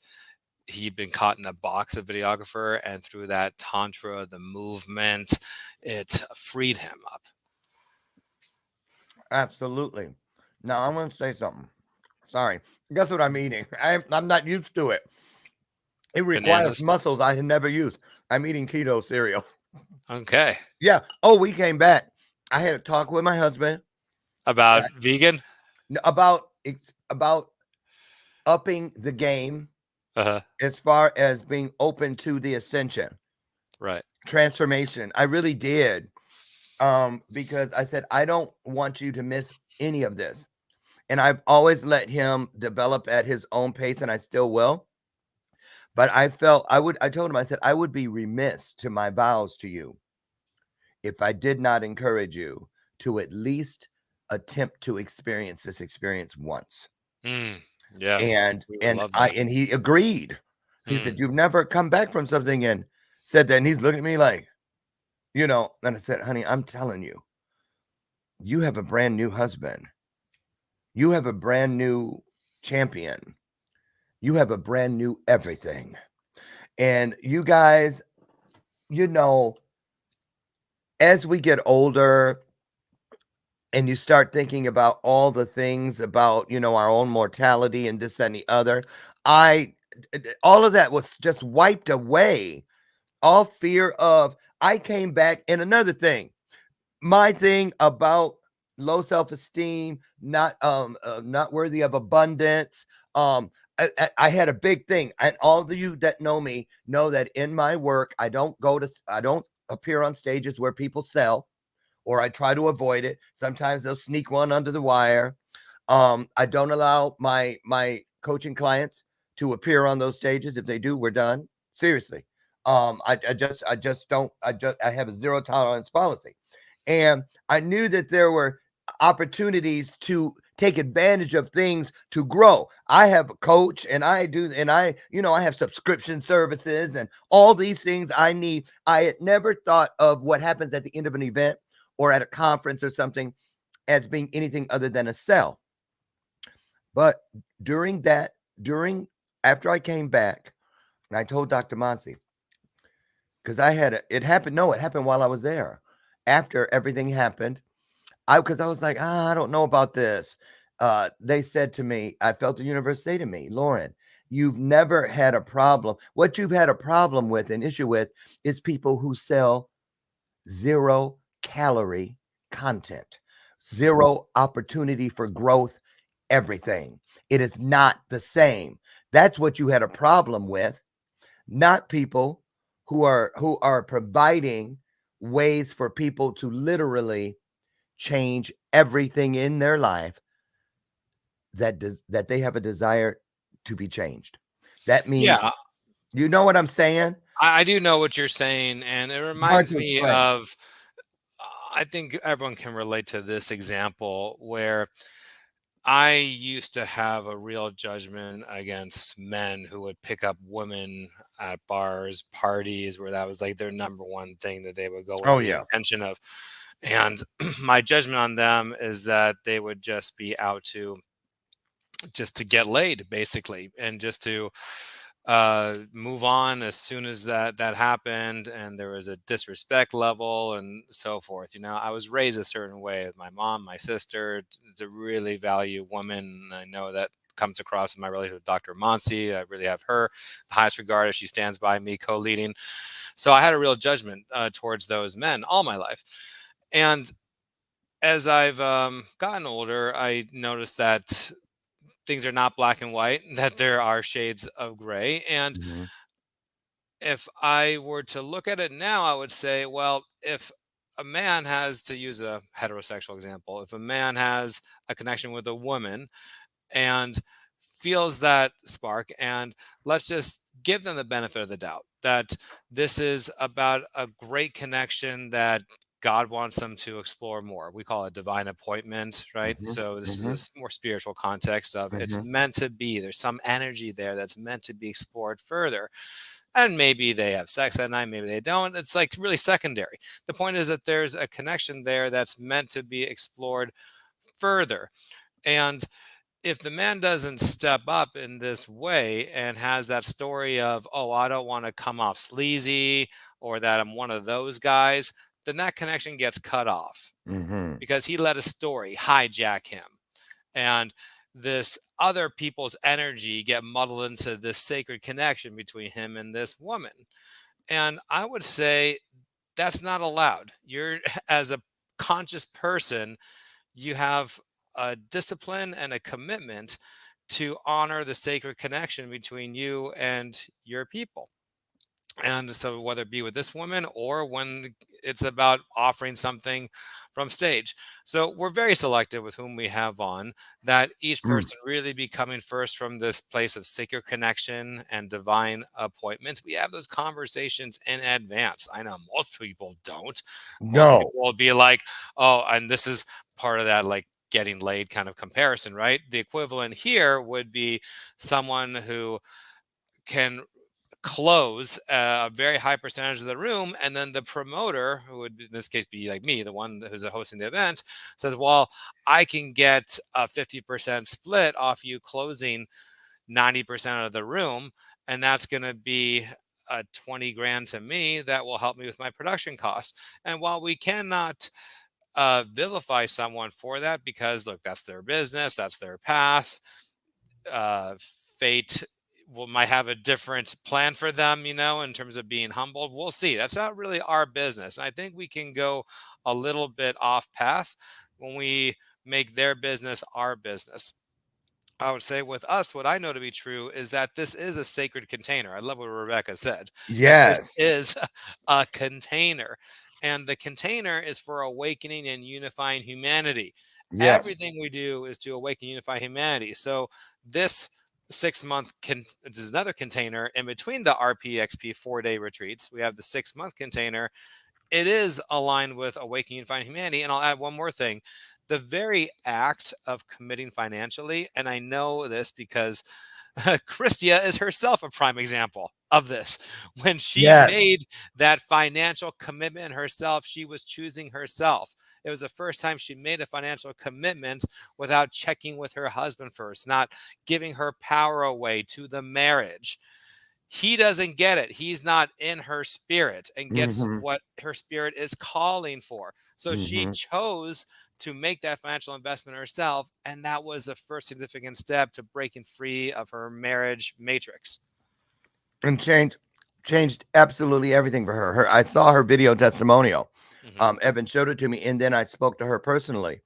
[SPEAKER 5] he'd been caught in the box of videographer, and through that tantra, the movement, it freed him up.
[SPEAKER 2] Absolutely. Now I'm going to say something. Sorry. Guess what I'm eating? I'm not used to it. It requires
[SPEAKER 5] Bananas.
[SPEAKER 2] muscles I had never used. I'm eating keto cereal.
[SPEAKER 5] Okay.
[SPEAKER 2] Yeah. Oh, we came back. I had a talk with my husband
[SPEAKER 5] About vegan.
[SPEAKER 2] about upping the game as far as being open to the ascension,
[SPEAKER 5] Right.
[SPEAKER 2] transformation. I really did. Because I said, I don't want you to miss any of this. And I've always let him develop at his own pace, and I still will. But I told him, I said, I would be remiss to my vows to you if I did not encourage you to at least attempt to experience this experience once.
[SPEAKER 5] Yes.
[SPEAKER 2] And he agreed. He said, you've never come back from something, and said that, and he's looking at me like, and I said, honey, I'm telling you, you have a brand new husband. You have a brand new champion. You have a brand new everything. And you guys, as we get older and you start thinking about all the things about, our own mortality and this and the other, all of that was just wiped away. All fear of, I came back. And another thing, my thing about low self-esteem, not worthy of abundance. I had a big thing, and all of you that know me know that in my work, I don't appear on stages where people sell, or I try to avoid it. Sometimes they'll sneak one under the wire. I don't allow my coaching clients to appear on those stages. If they do, we're done. Seriously. I have a zero tolerance policy. And I knew that there were opportunities to take advantage of things to grow. I have a coach, and I have subscription services and all these things I need. I had never thought of what happens at the end of an event or at a conference or something as being anything other than a sell. But after I came back, and I told Dr. Monsi, because it happened while I was there. After everything happened, because I was like, I don't know about this. They said to me, I felt the universe say to me, Lauren, you've never had a problem. What you've had a problem with, an issue with, is people who sell 0 calorie content, 0 opportunity for growth, everything. It is not the same. That's what you had a problem with, not people who are providing ways for people to literally change everything in their life that they have a desire to be changed. That means, you know what I'm saying?
[SPEAKER 5] I do know what you're saying, and it reminds me of, I think everyone can relate to this example, where I used to have a real judgment against men who would pick up women at bars, parties, where that was like their number one thing that they would go with the intention of. And my judgment on them is that they would just be out to get laid, basically, and just to move on as soon as that happened, and there was a disrespect level and so forth. I was raised a certain way with my mom, my sister, to really value women. And I know that comes across in my relationship with Dr. Monsi. I really have her the highest regard as she stands by me co-leading. So I had a real judgment towards those men all my life. And as I've gotten older, I noticed that things are not black and white, that there are shades of gray. And if I were to look at it now, I would say, well, if a man has, to use a heterosexual example, if a man has a connection with a woman and feels that spark, and let's just give them the benefit of the doubt that this is about a great connection that God wants them to explore more. We call it divine appointment, right?
[SPEAKER 2] Mm-hmm.
[SPEAKER 5] So this is
[SPEAKER 2] Mm-hmm.
[SPEAKER 5] a more spiritual context of it's
[SPEAKER 2] Mm-hmm.
[SPEAKER 5] meant to be. There's some energy there that's meant to be explored further. And maybe they have sex at night, maybe they don't. It's like really secondary. The point is that there's a connection there that's meant to be explored further. And if the man doesn't step up in this way and has that story of, oh, I don't want to come off sleazy or that I'm one of those guys, then that connection gets cut off
[SPEAKER 2] Mm-hmm.
[SPEAKER 5] because he let a story hijack him. And this other people's energy get muddled into this sacred connection between him and this woman. And I would say that's not allowed. You're, as a conscious person, you have a discipline and a commitment to honor the sacred connection between you and your people. And so, whether it be with this woman or when it's about offering something from stage. So, we're very selective with whom we have on, that each person really be coming first from this place of sacred connection and divine appointments. We have those conversations in advance. I know most people don't. Most
[SPEAKER 2] No.
[SPEAKER 5] people will be like, oh, and this is part of that, like, getting laid kind of comparison, right? The equivalent here would be someone who can close a very high percentage of the room, and then the promoter, who would in this case be like me, the one who's hosting the event, says, well, I can get a 50% split off you closing 90% of the room, and that's going to be 20 grand to me. That will help me with my production costs. And while we cannot vilify someone for that, because look, that's their business, that's their path, fate might have a different plan for them, in terms of being humbled. We'll see. That's not really our business. And I think we can go a little bit off path when we make their business our business. I would say with us, what I know to be true is that this is a sacred container. I love what Rebecca said, that this
[SPEAKER 2] Yes.
[SPEAKER 5] is a container. And the container is for awakening and unifying humanity.
[SPEAKER 2] Yes.
[SPEAKER 5] Everything we do is to awaken and unify humanity. So this 6 month this is another container in between the RPXP 4-day retreats. We have the 6 month container. It is aligned with awakening and finding humanity. And I'll add one more thing. The very act of committing financially, and I know this because Christia is herself a prime example of this. When she
[SPEAKER 2] Yes.
[SPEAKER 5] made that financial commitment herself, she was choosing herself. It was the first time she made a financial commitment without checking with her husband first, not giving her power away to the marriage. He doesn't get it. He's not in her spirit and gets
[SPEAKER 2] Mm-hmm.
[SPEAKER 5] what her spirit is calling for. So she
[SPEAKER 2] Mm-hmm.
[SPEAKER 5] chose to make that financial investment herself. And that was the first significant step to breaking free of her marriage matrix.
[SPEAKER 2] And changed absolutely everything for her. I saw her video testimonial.
[SPEAKER 5] Mm-hmm.
[SPEAKER 2] Evan showed it to me, and then I spoke to her personally.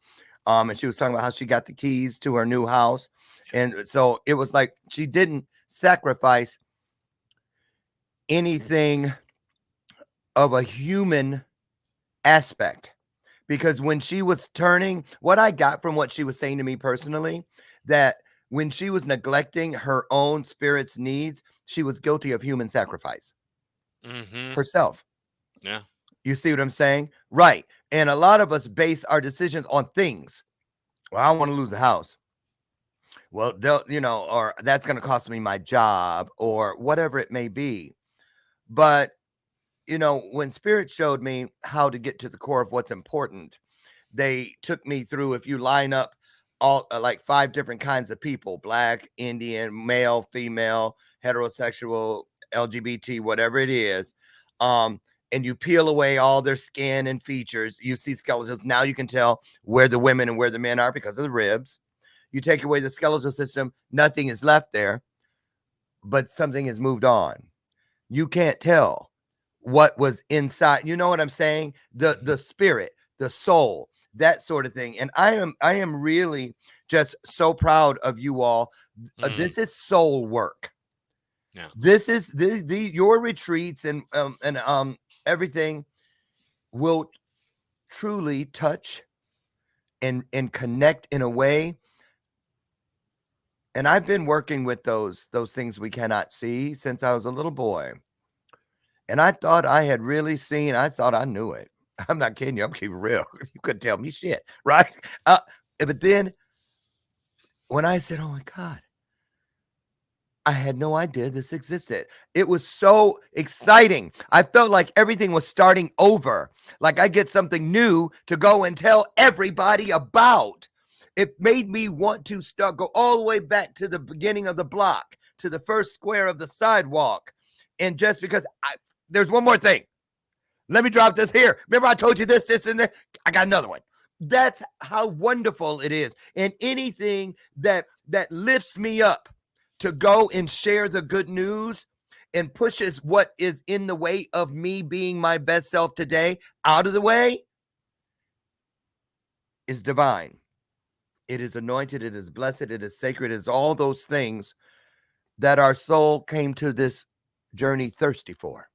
[SPEAKER 2] And she was talking about how she got the keys to her new house. And so it was like she didn't sacrifice anything of a human aspect, because when she was turning, what I got from what she was saying to me personally, that when she was neglecting her own spirit's needs, she was guilty of human sacrifice
[SPEAKER 5] Mm-hmm.
[SPEAKER 2] herself.
[SPEAKER 5] Yeah.
[SPEAKER 2] You see what I'm saying? Right. And a lot of us base our decisions on things. Well, I want to lose the house. Well, or that's going to cost me my job or whatever it may be. But, when Spirit showed me how to get to the core of what's important, they took me through, if you line up all like 5 different kinds of people, Black, Indian, male, female, heterosexual, LGBT, whatever it is, and you peel away all their skin and features, you see skeletons. Now you can tell where the women and where the men are because of the ribs. You take away the skeletal system, nothing is left there, but something has moved on. You can't tell what was inside. You know what I'm saying? The spirit, the soul, that sort of thing. And I am really just so proud of you all. This is soul work.
[SPEAKER 5] Yeah.
[SPEAKER 2] This is your retreats and everything will truly touch and connect in a way. And I've been working with those things we cannot see since I was a little boy. And I thought I had really seen, I thought I knew it. I'm not kidding you. I'm keeping real. You couldn't tell me shit, right? But then when I said, oh my God, I had no idea this existed. It was so exciting. I felt like everything was starting over. Like I get something new to go and tell everybody about. It made me want to go all the way back to the beginning of the block, to the first square of the sidewalk. And just because there's one more thing. Let me drop this here. Remember I told you this, and that? I got another one. That's how wonderful it is. And anything that lifts me up to go and share the good news and pushes what is in the way of me being my best self today out of the way is divine. It is anointed. It is blessed. It is sacred. It is all those things that our soul came to this journey thirsty for.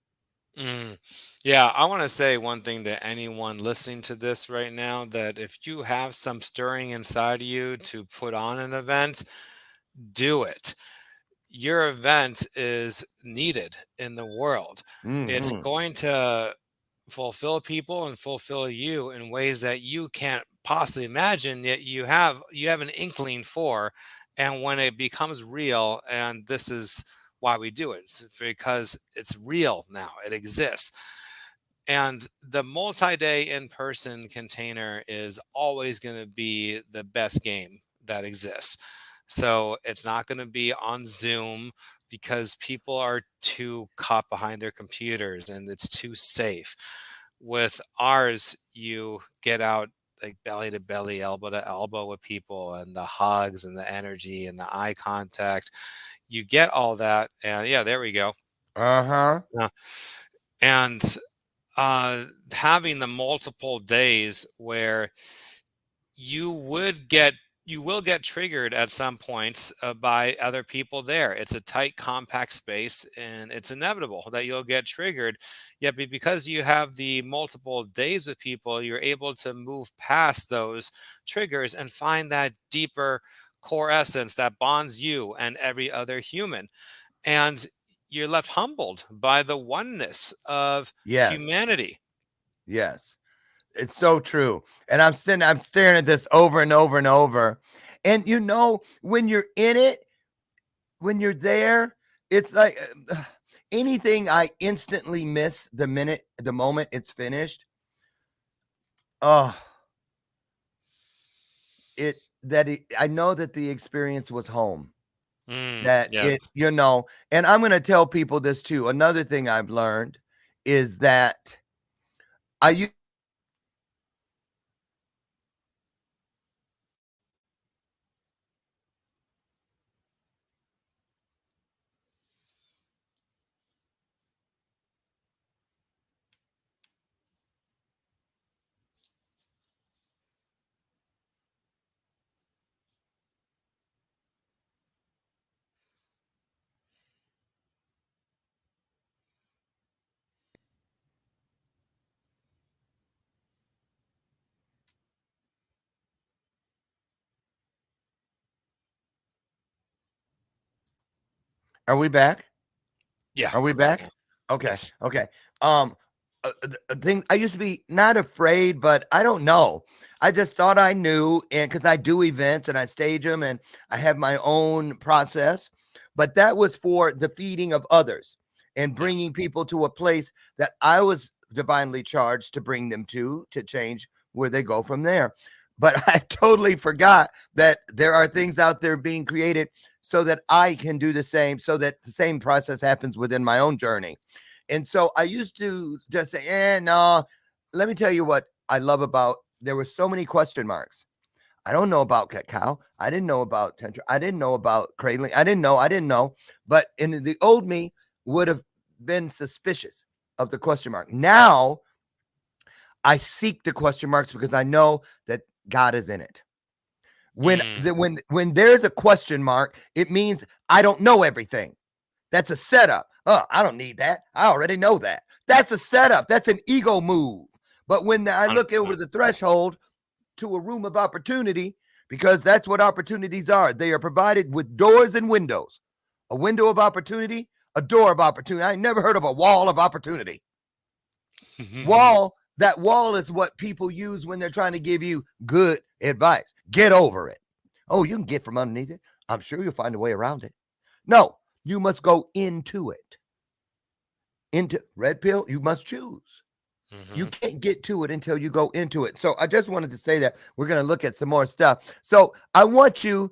[SPEAKER 5] Yeah, I want to say one thing to anyone listening to this right now, that if you have some stirring inside of you to put on an event, do it. Your event is needed in the world. It's going to fulfill people and fulfill you in ways that you can't possibly imagine, yet you have an inkling for. And when it becomes real, and this is why we do it, it's because it's real now, it exists. And the multi-day in-person container is always going to be the best game that exists. So it's not going to be on Zoom because people are too caught behind their computers and it's too safe. With ours, you get out like belly to belly, elbow to elbow with people, and the hugs and the energy and the eye contact. You get all that. And yeah, there we go.
[SPEAKER 2] Uh-huh.
[SPEAKER 5] And having the multiple days where you will get triggered at some points by other people there. It's a tight, compact space, and it's inevitable that you'll get triggered. Yet because you have the multiple days with people, you're able to move past those triggers and find that deeper core essence that bonds you and every other human. And you're left humbled by the oneness of humanity.
[SPEAKER 2] Yes. It's so true. And I'm staring at this over and over and over. And you know, when you're in it, when you're there, it's like anything I instantly miss the moment it's finished. Oh, I know that the experience was home. And I'm going to tell people this too. Another thing I've learned is that Are we back?
[SPEAKER 5] Yeah.
[SPEAKER 2] Are we back? Okay.
[SPEAKER 5] Yes.
[SPEAKER 2] Okay. A thing I used to be not afraid, but I don't know. I just thought I knew, and because I do events and I stage them and I have my own process, but that was for the feeding of others and bringing people to a place that I was divinely charged to bring them to change where they go from there. But I totally forgot that there are things out there being created so that I can do the same, so that the same process happens within my own journey. And so I used to just say, no, let me tell you what I love about, there were so many question marks. I don't know about cacao. I didn't know about tantra. I didn't know about cradling. I didn't know. But in the old me would have been suspicious of the question mark. Now I seek the question marks because I know that God is in it. When there's a question mark, it means I don't know everything. That's a setup. Oh, I don't need that. I already know that. That's a setup. That's an ego move. But when I look over the threshold to a room of opportunity, because that's what opportunities are. They are provided with doors and windows. A window of opportunity, a door of opportunity. I never heard of a wall of opportunity. Wall That wall is what people use when they're trying to give you good advice. Get over it. Oh, you can get from underneath it. I'm sure you'll find a way around it. No, you must go into it. Into red pill, you must choose. You can't get to it until you go into it. So I just wanted to say that we're going to look at some more stuff. So I want you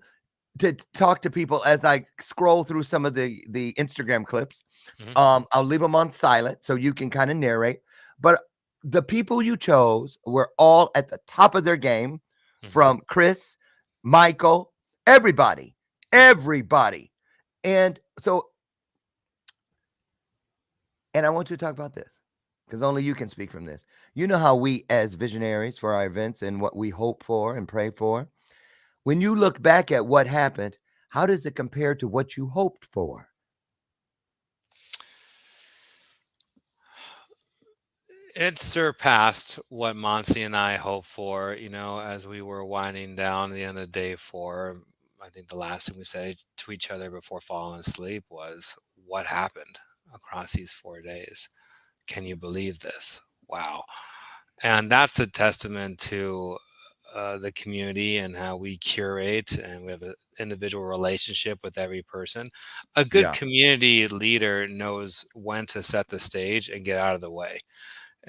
[SPEAKER 2] to talk to people as I scroll through some of the Instagram clips. I'll leave them on silent so you can kind of narrate. But the people you chose were all at the top of their game, from Chris, Michael, everybody. And so, and I want you to talk about this, because only you can speak from this. You know how we, as visionaries for our events and what we hope for and pray for, when you look back at what happened, how does it compare to what you hoped for?
[SPEAKER 5] It surpassed what Monty and I hoped for, as we were winding down the end of day 4. I think the last thing we said to each other before falling asleep was, what happened across these 4 days? Can you believe this? Wow. And that's a testament to the community and how we curate, and we have an individual relationship with every person. A good community leader knows when to set the stage and get out of the way.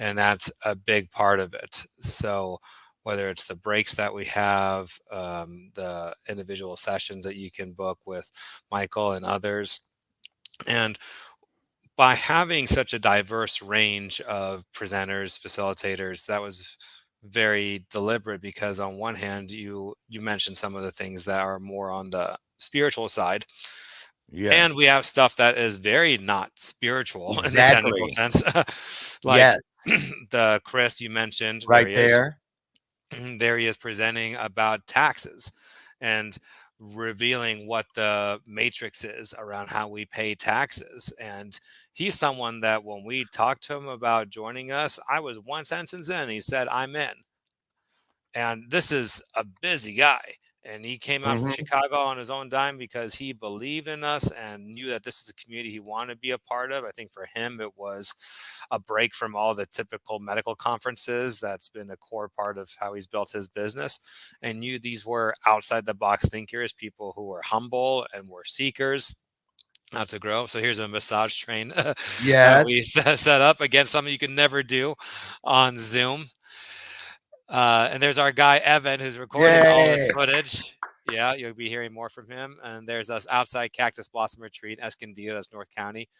[SPEAKER 5] And that's a big part of it. So whether it's the breaks that we have, the individual sessions that you can book with Michael and others, and by having such a diverse range of presenters, facilitators, that was very deliberate, because on one hand, you mentioned some of the things that are more on the spiritual side.
[SPEAKER 2] Yeah.
[SPEAKER 5] And we have stuff that is very not spiritual in the technical
[SPEAKER 2] Exactly.
[SPEAKER 5] sense. Like the Chris you mentioned,
[SPEAKER 2] Right there.
[SPEAKER 5] There he is presenting about taxes and revealing what the matrix is around how we pay taxes. And he's someone that when we talked to him about joining us, I was one sentence in, he said, I'm in. And this is a busy guy. And he came out from Chicago on his own dime because he believed in us and knew that this is a community he wanted to be a part of. I think for him, it was a break from all the typical medical conferences. That's been a core part of how he's built his business, and knew these were outside the box thinkers, people who were humble and were seekers not to grow. So here's a massage train that we set up. Again, something you can never do on Zoom. And there's our guy, Evan, who's recording all this footage. Yeah, you'll be hearing more from him. And there's us outside Cactus Blossom Retreat, Escondido, that's North County,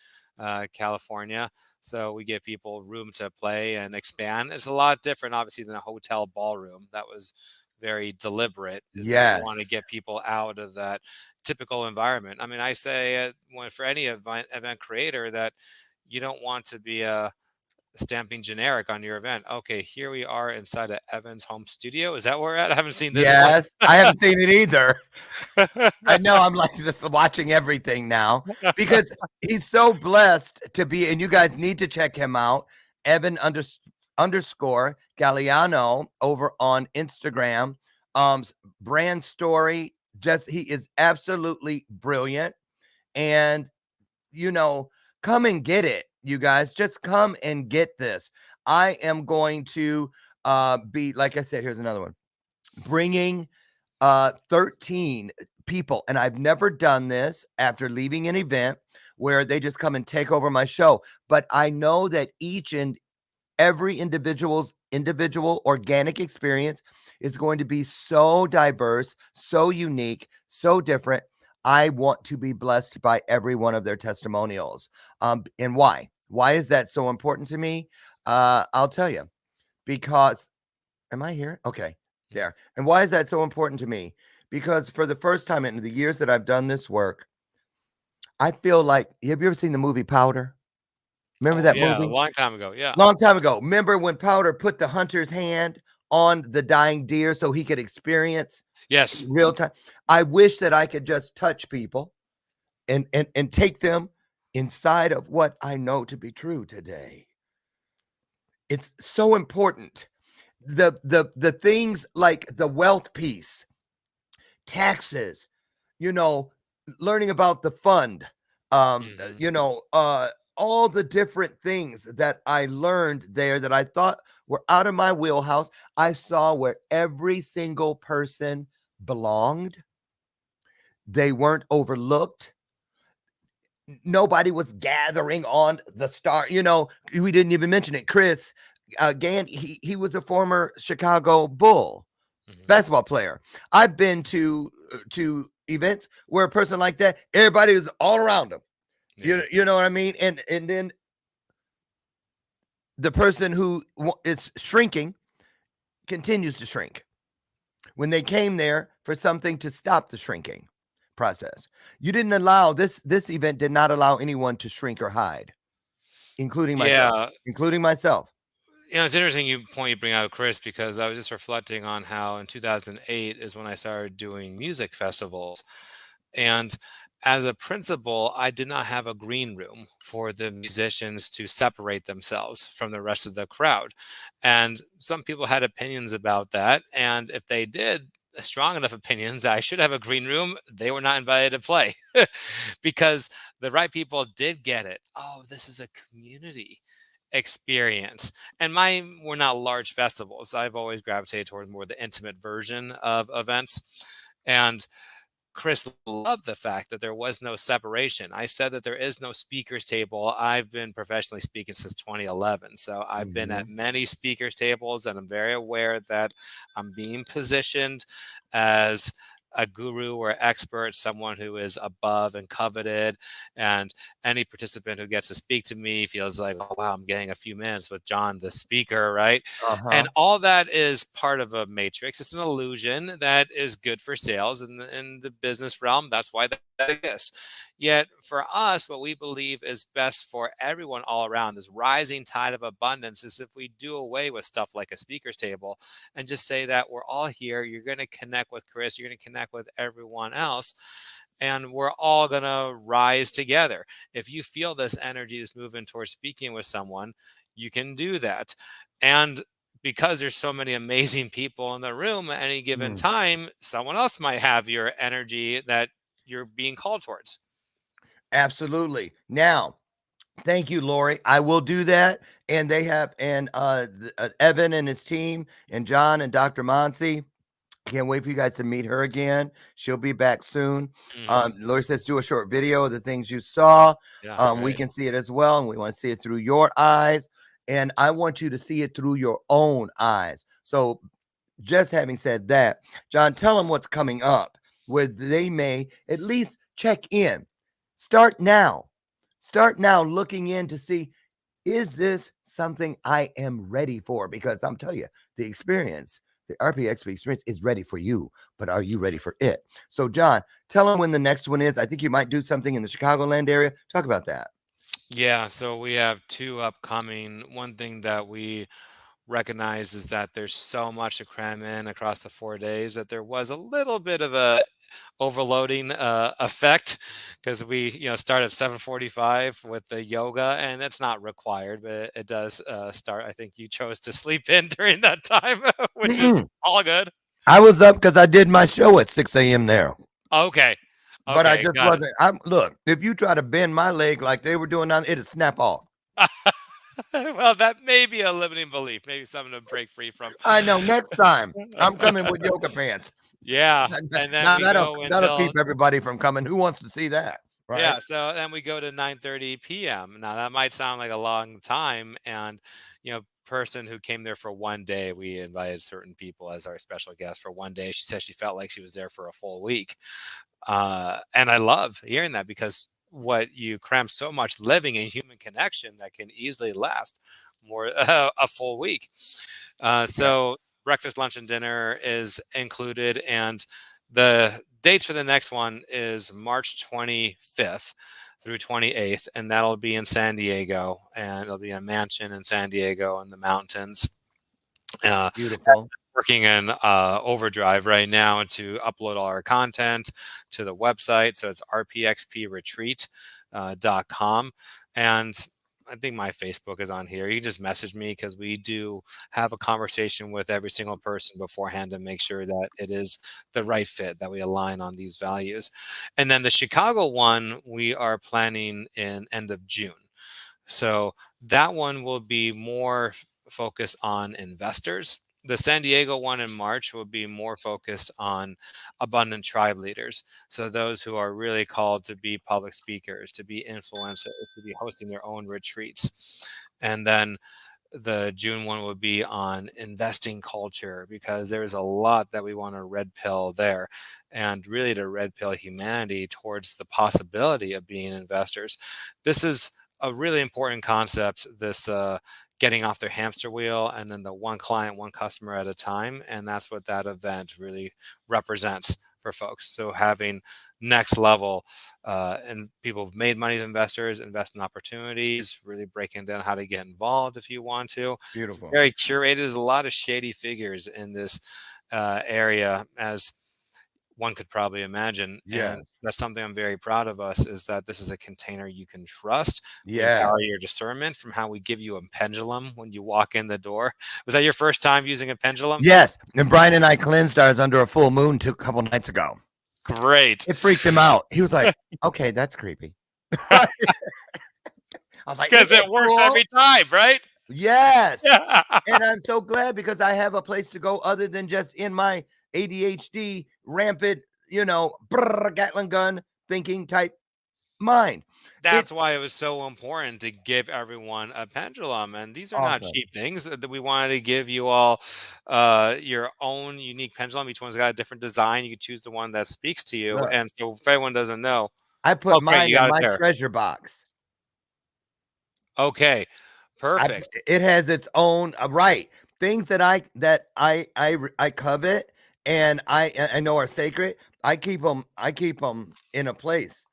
[SPEAKER 5] California. So we give people room to play and expand. It's a lot different, obviously, than a hotel ballroom. That was very deliberate. That we want to get people out of that typical environment. I mean, I say for any event creator that you don't want to be stamping generic on your event. Okay, here we are inside of Evan's home studio. Is that where we're at? I haven't seen this one.
[SPEAKER 2] I haven't seen it either. I know, I'm like just watching everything now because he's so blessed to be, and you guys need to check him out. Evan _ Galliano over on Instagram. Brand story. He is absolutely brilliant. And come and get it. You guys just come and get this. I am going to be, like I said, here's another one, bringing 13 people. And I've never done this after leaving an event where they just come and take over my show. But I know that each and every individual organic experience is going to be so diverse, so unique, so different. I want to be blessed by every one of their testimonials. And why? Why is that so important to me? I'll tell you. Because, am I here? Okay, there. And why is that so important to me? Because for the first time in the years that I've done this work, I feel like, have you ever seen the movie Powder? Remember that movie?
[SPEAKER 5] A long time ago. Yeah.
[SPEAKER 2] Long time ago. Remember when Powder put the hunter's hand on the dying deer so he could experience real time? I wish that I could just touch people and take them inside of what I know to be true today. It's so important. The things like the wealth piece, taxes, learning about the fund, all the different things that I learned there that I thought were out of my wheelhouse. I saw where every single person belonged. They weren't overlooked. Nobody was gathering on the star. We didn't even mention it. Chris he was a former Chicago Bull basketball player. I've been to events where a person like that, everybody is all around them.
[SPEAKER 5] Yeah.
[SPEAKER 2] You know what I mean? And then the person who is shrinking continues to shrink. When they came there for something to stop the shrinking process, you didn't allow this event did not allow anyone to shrink or hide, including myself.
[SPEAKER 5] Yeah.
[SPEAKER 2] Including myself.
[SPEAKER 5] It's interesting you bring out Chris, because I was just reflecting on how in 2008 is when I started doing music festivals. And as a principal, I did not have a green room for the musicians to separate themselves from the rest of the crowd. And some people had opinions about that. And if they did, strong enough opinions that I should have a green room, they were not invited to play because the right people did get it. Oh, this is a community experience. And mine were not large festivals. I've always gravitated towards more the intimate version of events. And Chris loved the fact that there was no separation. I said that there is no speakers table. I've been professionally speaking since 2011. So I've been at many speakers tables, and I'm very aware that I'm being positioned as a guru or expert, someone who is above and coveted. And any participant who gets to speak to me feels like, oh, wow, I'm getting a few minutes with John, the speaker, right? And all that is part of a matrix. It's an illusion that is good for sales in the business realm. That's why that exists. Yet for us, what we believe is best for everyone all around, this rising tide of abundance, is if we do away with stuff like a speaker's table and just say that we're all here. You're going to connect with Chris. You're going to connect with everyone else. And we're all going to rise together. If you feel this energy is moving towards speaking with someone, you can do that. And because there's so many amazing people in the room at any given time, someone else might have your energy that you're being called towards.
[SPEAKER 2] Absolutely. Now, thank you, Lori. I will do that. And they have, and Evan and his team, and John and Dr. Monsi. Can't wait for you guys to meet her again. She'll be back soon. Lori says, do a short video of the things you saw. We can see it as well, and we want to see it through your eyes. And I want you to see it through your own eyes. So just having said that, John, tell them what's coming up, where they may at least check in. Start now looking in to see, is this something I am ready for? Because I'm telling you, the RPXP experience is ready for you, but are you ready for it? So John, tell them when the next one is. I think you might do something in the Chicagoland area. Talk about that.
[SPEAKER 5] Yeah, so we have two upcoming. One thing that we recognize is that there's so much to cram in across the 4 days that there was a little bit of a overloading effect, because we start at 7:45 with the yoga, and it's not required, but it does start. I think you chose to sleep in during that time, which is all good.
[SPEAKER 2] I was up because I did my show at 6 a.m. there.
[SPEAKER 5] Okay.
[SPEAKER 2] But I just wasn't. Look, if you try to bend my leg like they were doing, it'll snap off.
[SPEAKER 5] Well, that may be a limiting belief. Maybe something to break free from.
[SPEAKER 2] I know. Next time, I'm coming with yoga pants.
[SPEAKER 5] Yeah, and then
[SPEAKER 2] that'll keep everybody from coming. Who wants to see that? Right?
[SPEAKER 5] Yeah, so then we go to 9:30 p.m. Now that might sound like a long time, and person who came there for 1 day, we invited certain people as our special guests for 1 day. She said she felt like she was there for a full week, and I love hearing that, because what you cram so much living in human connection that can easily last more a full week. So breakfast, lunch, and dinner is included, and the dates for the next one is March 25th through 28th, and that'll be in San Diego, and it'll be a mansion in San Diego in the mountains.
[SPEAKER 2] Beautiful.
[SPEAKER 5] Working in overdrive right now to upload all our content to the website. So it's rpxpretreat.com. And I think my Facebook is on here. You can just message me, because we do have a conversation with every single person beforehand to make sure that it is the right fit, that we align on these values. And then the Chicago one, we are planning in end of June. So that one will be more focused on investors. The San Diego one in March will be more focused on abundant tribe leaders. So those who are really called to be public speakers, to be influencers, to be hosting their own retreats. And then the June one would be on investing culture, because there's a lot that we want to red pill there, and really to red pill humanity towards the possibility of being investors. This is a really important concept, this getting off their hamster wheel, and then the one client, one customer at a time. And that's what that event really represents for folks. So having next level and people who've made money as investors, investment opportunities, really breaking down how to get involved if you want to.
[SPEAKER 2] Beautiful.
[SPEAKER 5] It's very curated. There's a lot of shady figures in this area, as one could probably imagine.
[SPEAKER 2] Yeah.
[SPEAKER 5] And that's something I'm very proud of us, is that this is a container you can trust. We
[SPEAKER 2] Yeah.
[SPEAKER 5] empower your discernment from how we give you a pendulum when you walk in the door. Was that your first time using a pendulum?
[SPEAKER 2] Yes. And Brian and I cleansed ours under a full moon a couple nights ago.
[SPEAKER 5] Great.
[SPEAKER 2] It freaked him out. He was like, okay, that's creepy. I was like,
[SPEAKER 5] Because it works
[SPEAKER 2] cool?
[SPEAKER 5] every time, right?
[SPEAKER 2] Yes.
[SPEAKER 5] Yeah.
[SPEAKER 2] And I'm so glad, because I have a place to go other than just in my ADHD rampant, Gatling gun thinking type mind.
[SPEAKER 5] That's why it was so important to give everyone a pendulum. And these are not
[SPEAKER 2] Awesome.
[SPEAKER 5] cheap things. That we wanted to give you all your own unique pendulum. Each one's got a different design. You can choose the one that speaks to you.
[SPEAKER 2] Look.
[SPEAKER 5] And so if everyone doesn't know,
[SPEAKER 2] I put
[SPEAKER 5] okay,
[SPEAKER 2] mine
[SPEAKER 5] you
[SPEAKER 2] in
[SPEAKER 5] got it
[SPEAKER 2] my
[SPEAKER 5] there.
[SPEAKER 2] treasure box.
[SPEAKER 5] Okay, perfect.
[SPEAKER 2] It has its own right things that I covet and I know are sacred. I keep them in a place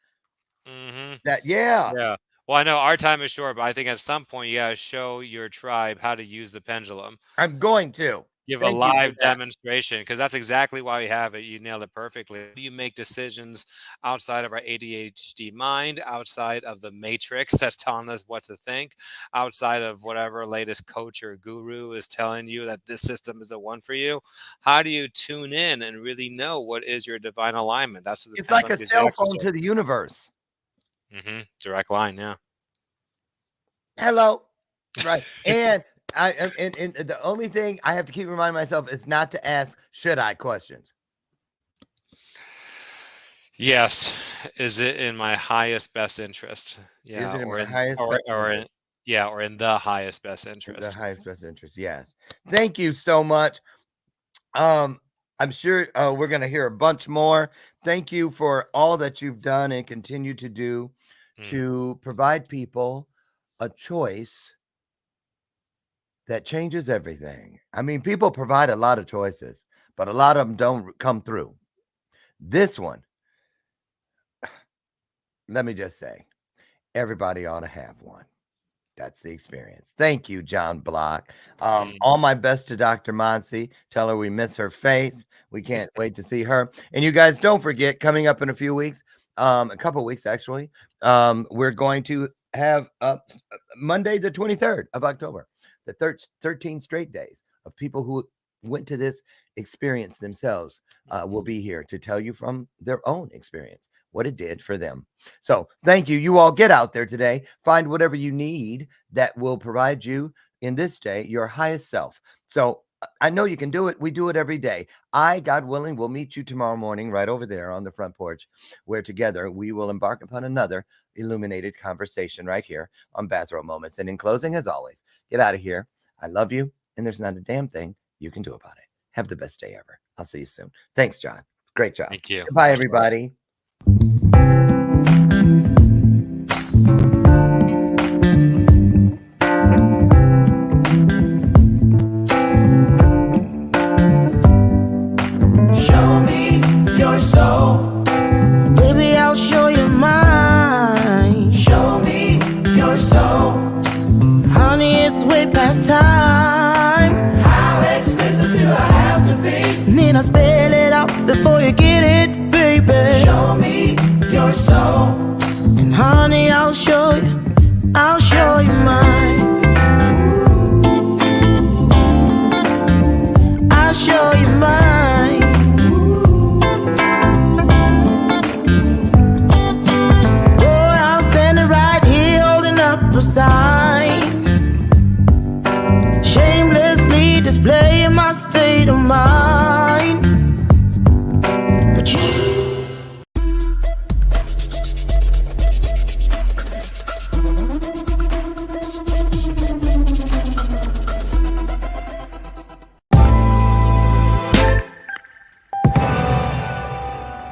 [SPEAKER 2] that
[SPEAKER 5] Yeah. Well, I know our time is short, but I think at some point you gotta show your tribe how to use the pendulum.
[SPEAKER 2] I'm going to
[SPEAKER 5] Give
[SPEAKER 2] Thank
[SPEAKER 5] a
[SPEAKER 2] you for
[SPEAKER 5] live
[SPEAKER 2] that.
[SPEAKER 5] demonstration, because that's exactly why we have it. You nailed it perfectly. You make decisions outside of our ADHD mind, outside of the matrix that's telling us what to think, outside of whatever latest coach or guru is telling you that this system is the one for you. How do you tune in and really know what is your divine alignment? That's what the
[SPEAKER 2] It's like a
[SPEAKER 5] pendulum gives you
[SPEAKER 2] cell
[SPEAKER 5] access
[SPEAKER 2] phone to the universe.
[SPEAKER 5] Direct line, yeah.
[SPEAKER 2] Hello. Right. And and the only thing I have to keep reminding myself is not to ask should I questions.
[SPEAKER 5] Yes. Is it in my highest best interest? Yeah.
[SPEAKER 2] Is it in
[SPEAKER 5] Or
[SPEAKER 2] my
[SPEAKER 5] in,
[SPEAKER 2] highest
[SPEAKER 5] or,
[SPEAKER 2] best
[SPEAKER 5] or
[SPEAKER 2] interest?
[SPEAKER 5] or in the highest best
[SPEAKER 2] The
[SPEAKER 5] interest.
[SPEAKER 2] highest best interest. Yes. Thank you so much. I'm sure we're going to hear a bunch more. Thank you for all that you've done and continue to do to provide people a choice that changes everything. I mean, people provide a lot of choices, but a lot of them don't come through. This one, let me just say, everybody ought to have one. That's the experience. Thank you, John Block. All my best to Dr. Monsi. Tell her we miss her face. We can't wait to see her. And you guys don't forget, coming up in a few weeks, a couple of weeks actually, we're going to have Monday, the 23rd of October, the 13 straight days of people who went to this experience themselves will be here to tell you from their own experience what it did for them. So thank you. You all get out there today, find whatever you need that will provide you in this day your highest self. So I know you can do it. We do it every day. God willing, will meet you tomorrow morning right over there on the front porch, where together we will embark upon another illuminated conversation right here on Bathrobe Moments. And in closing, as always, get out of here. I love you, and there's not a damn thing you can do about it. Have the best day ever. I'll see you soon. Thanks, John. Great job.
[SPEAKER 5] Thank you.
[SPEAKER 2] Bye, everybody.
[SPEAKER 4] Show me your soul. Baby, I'll show you mine. Show me your soul. Honey, it's way past time. How expensive do I have to be? Need I spell it out before you get it, baby? Show me your soul. And honey, I'll show you mine. I'll show you mine. Oh, I'm standing right here holding up a sign.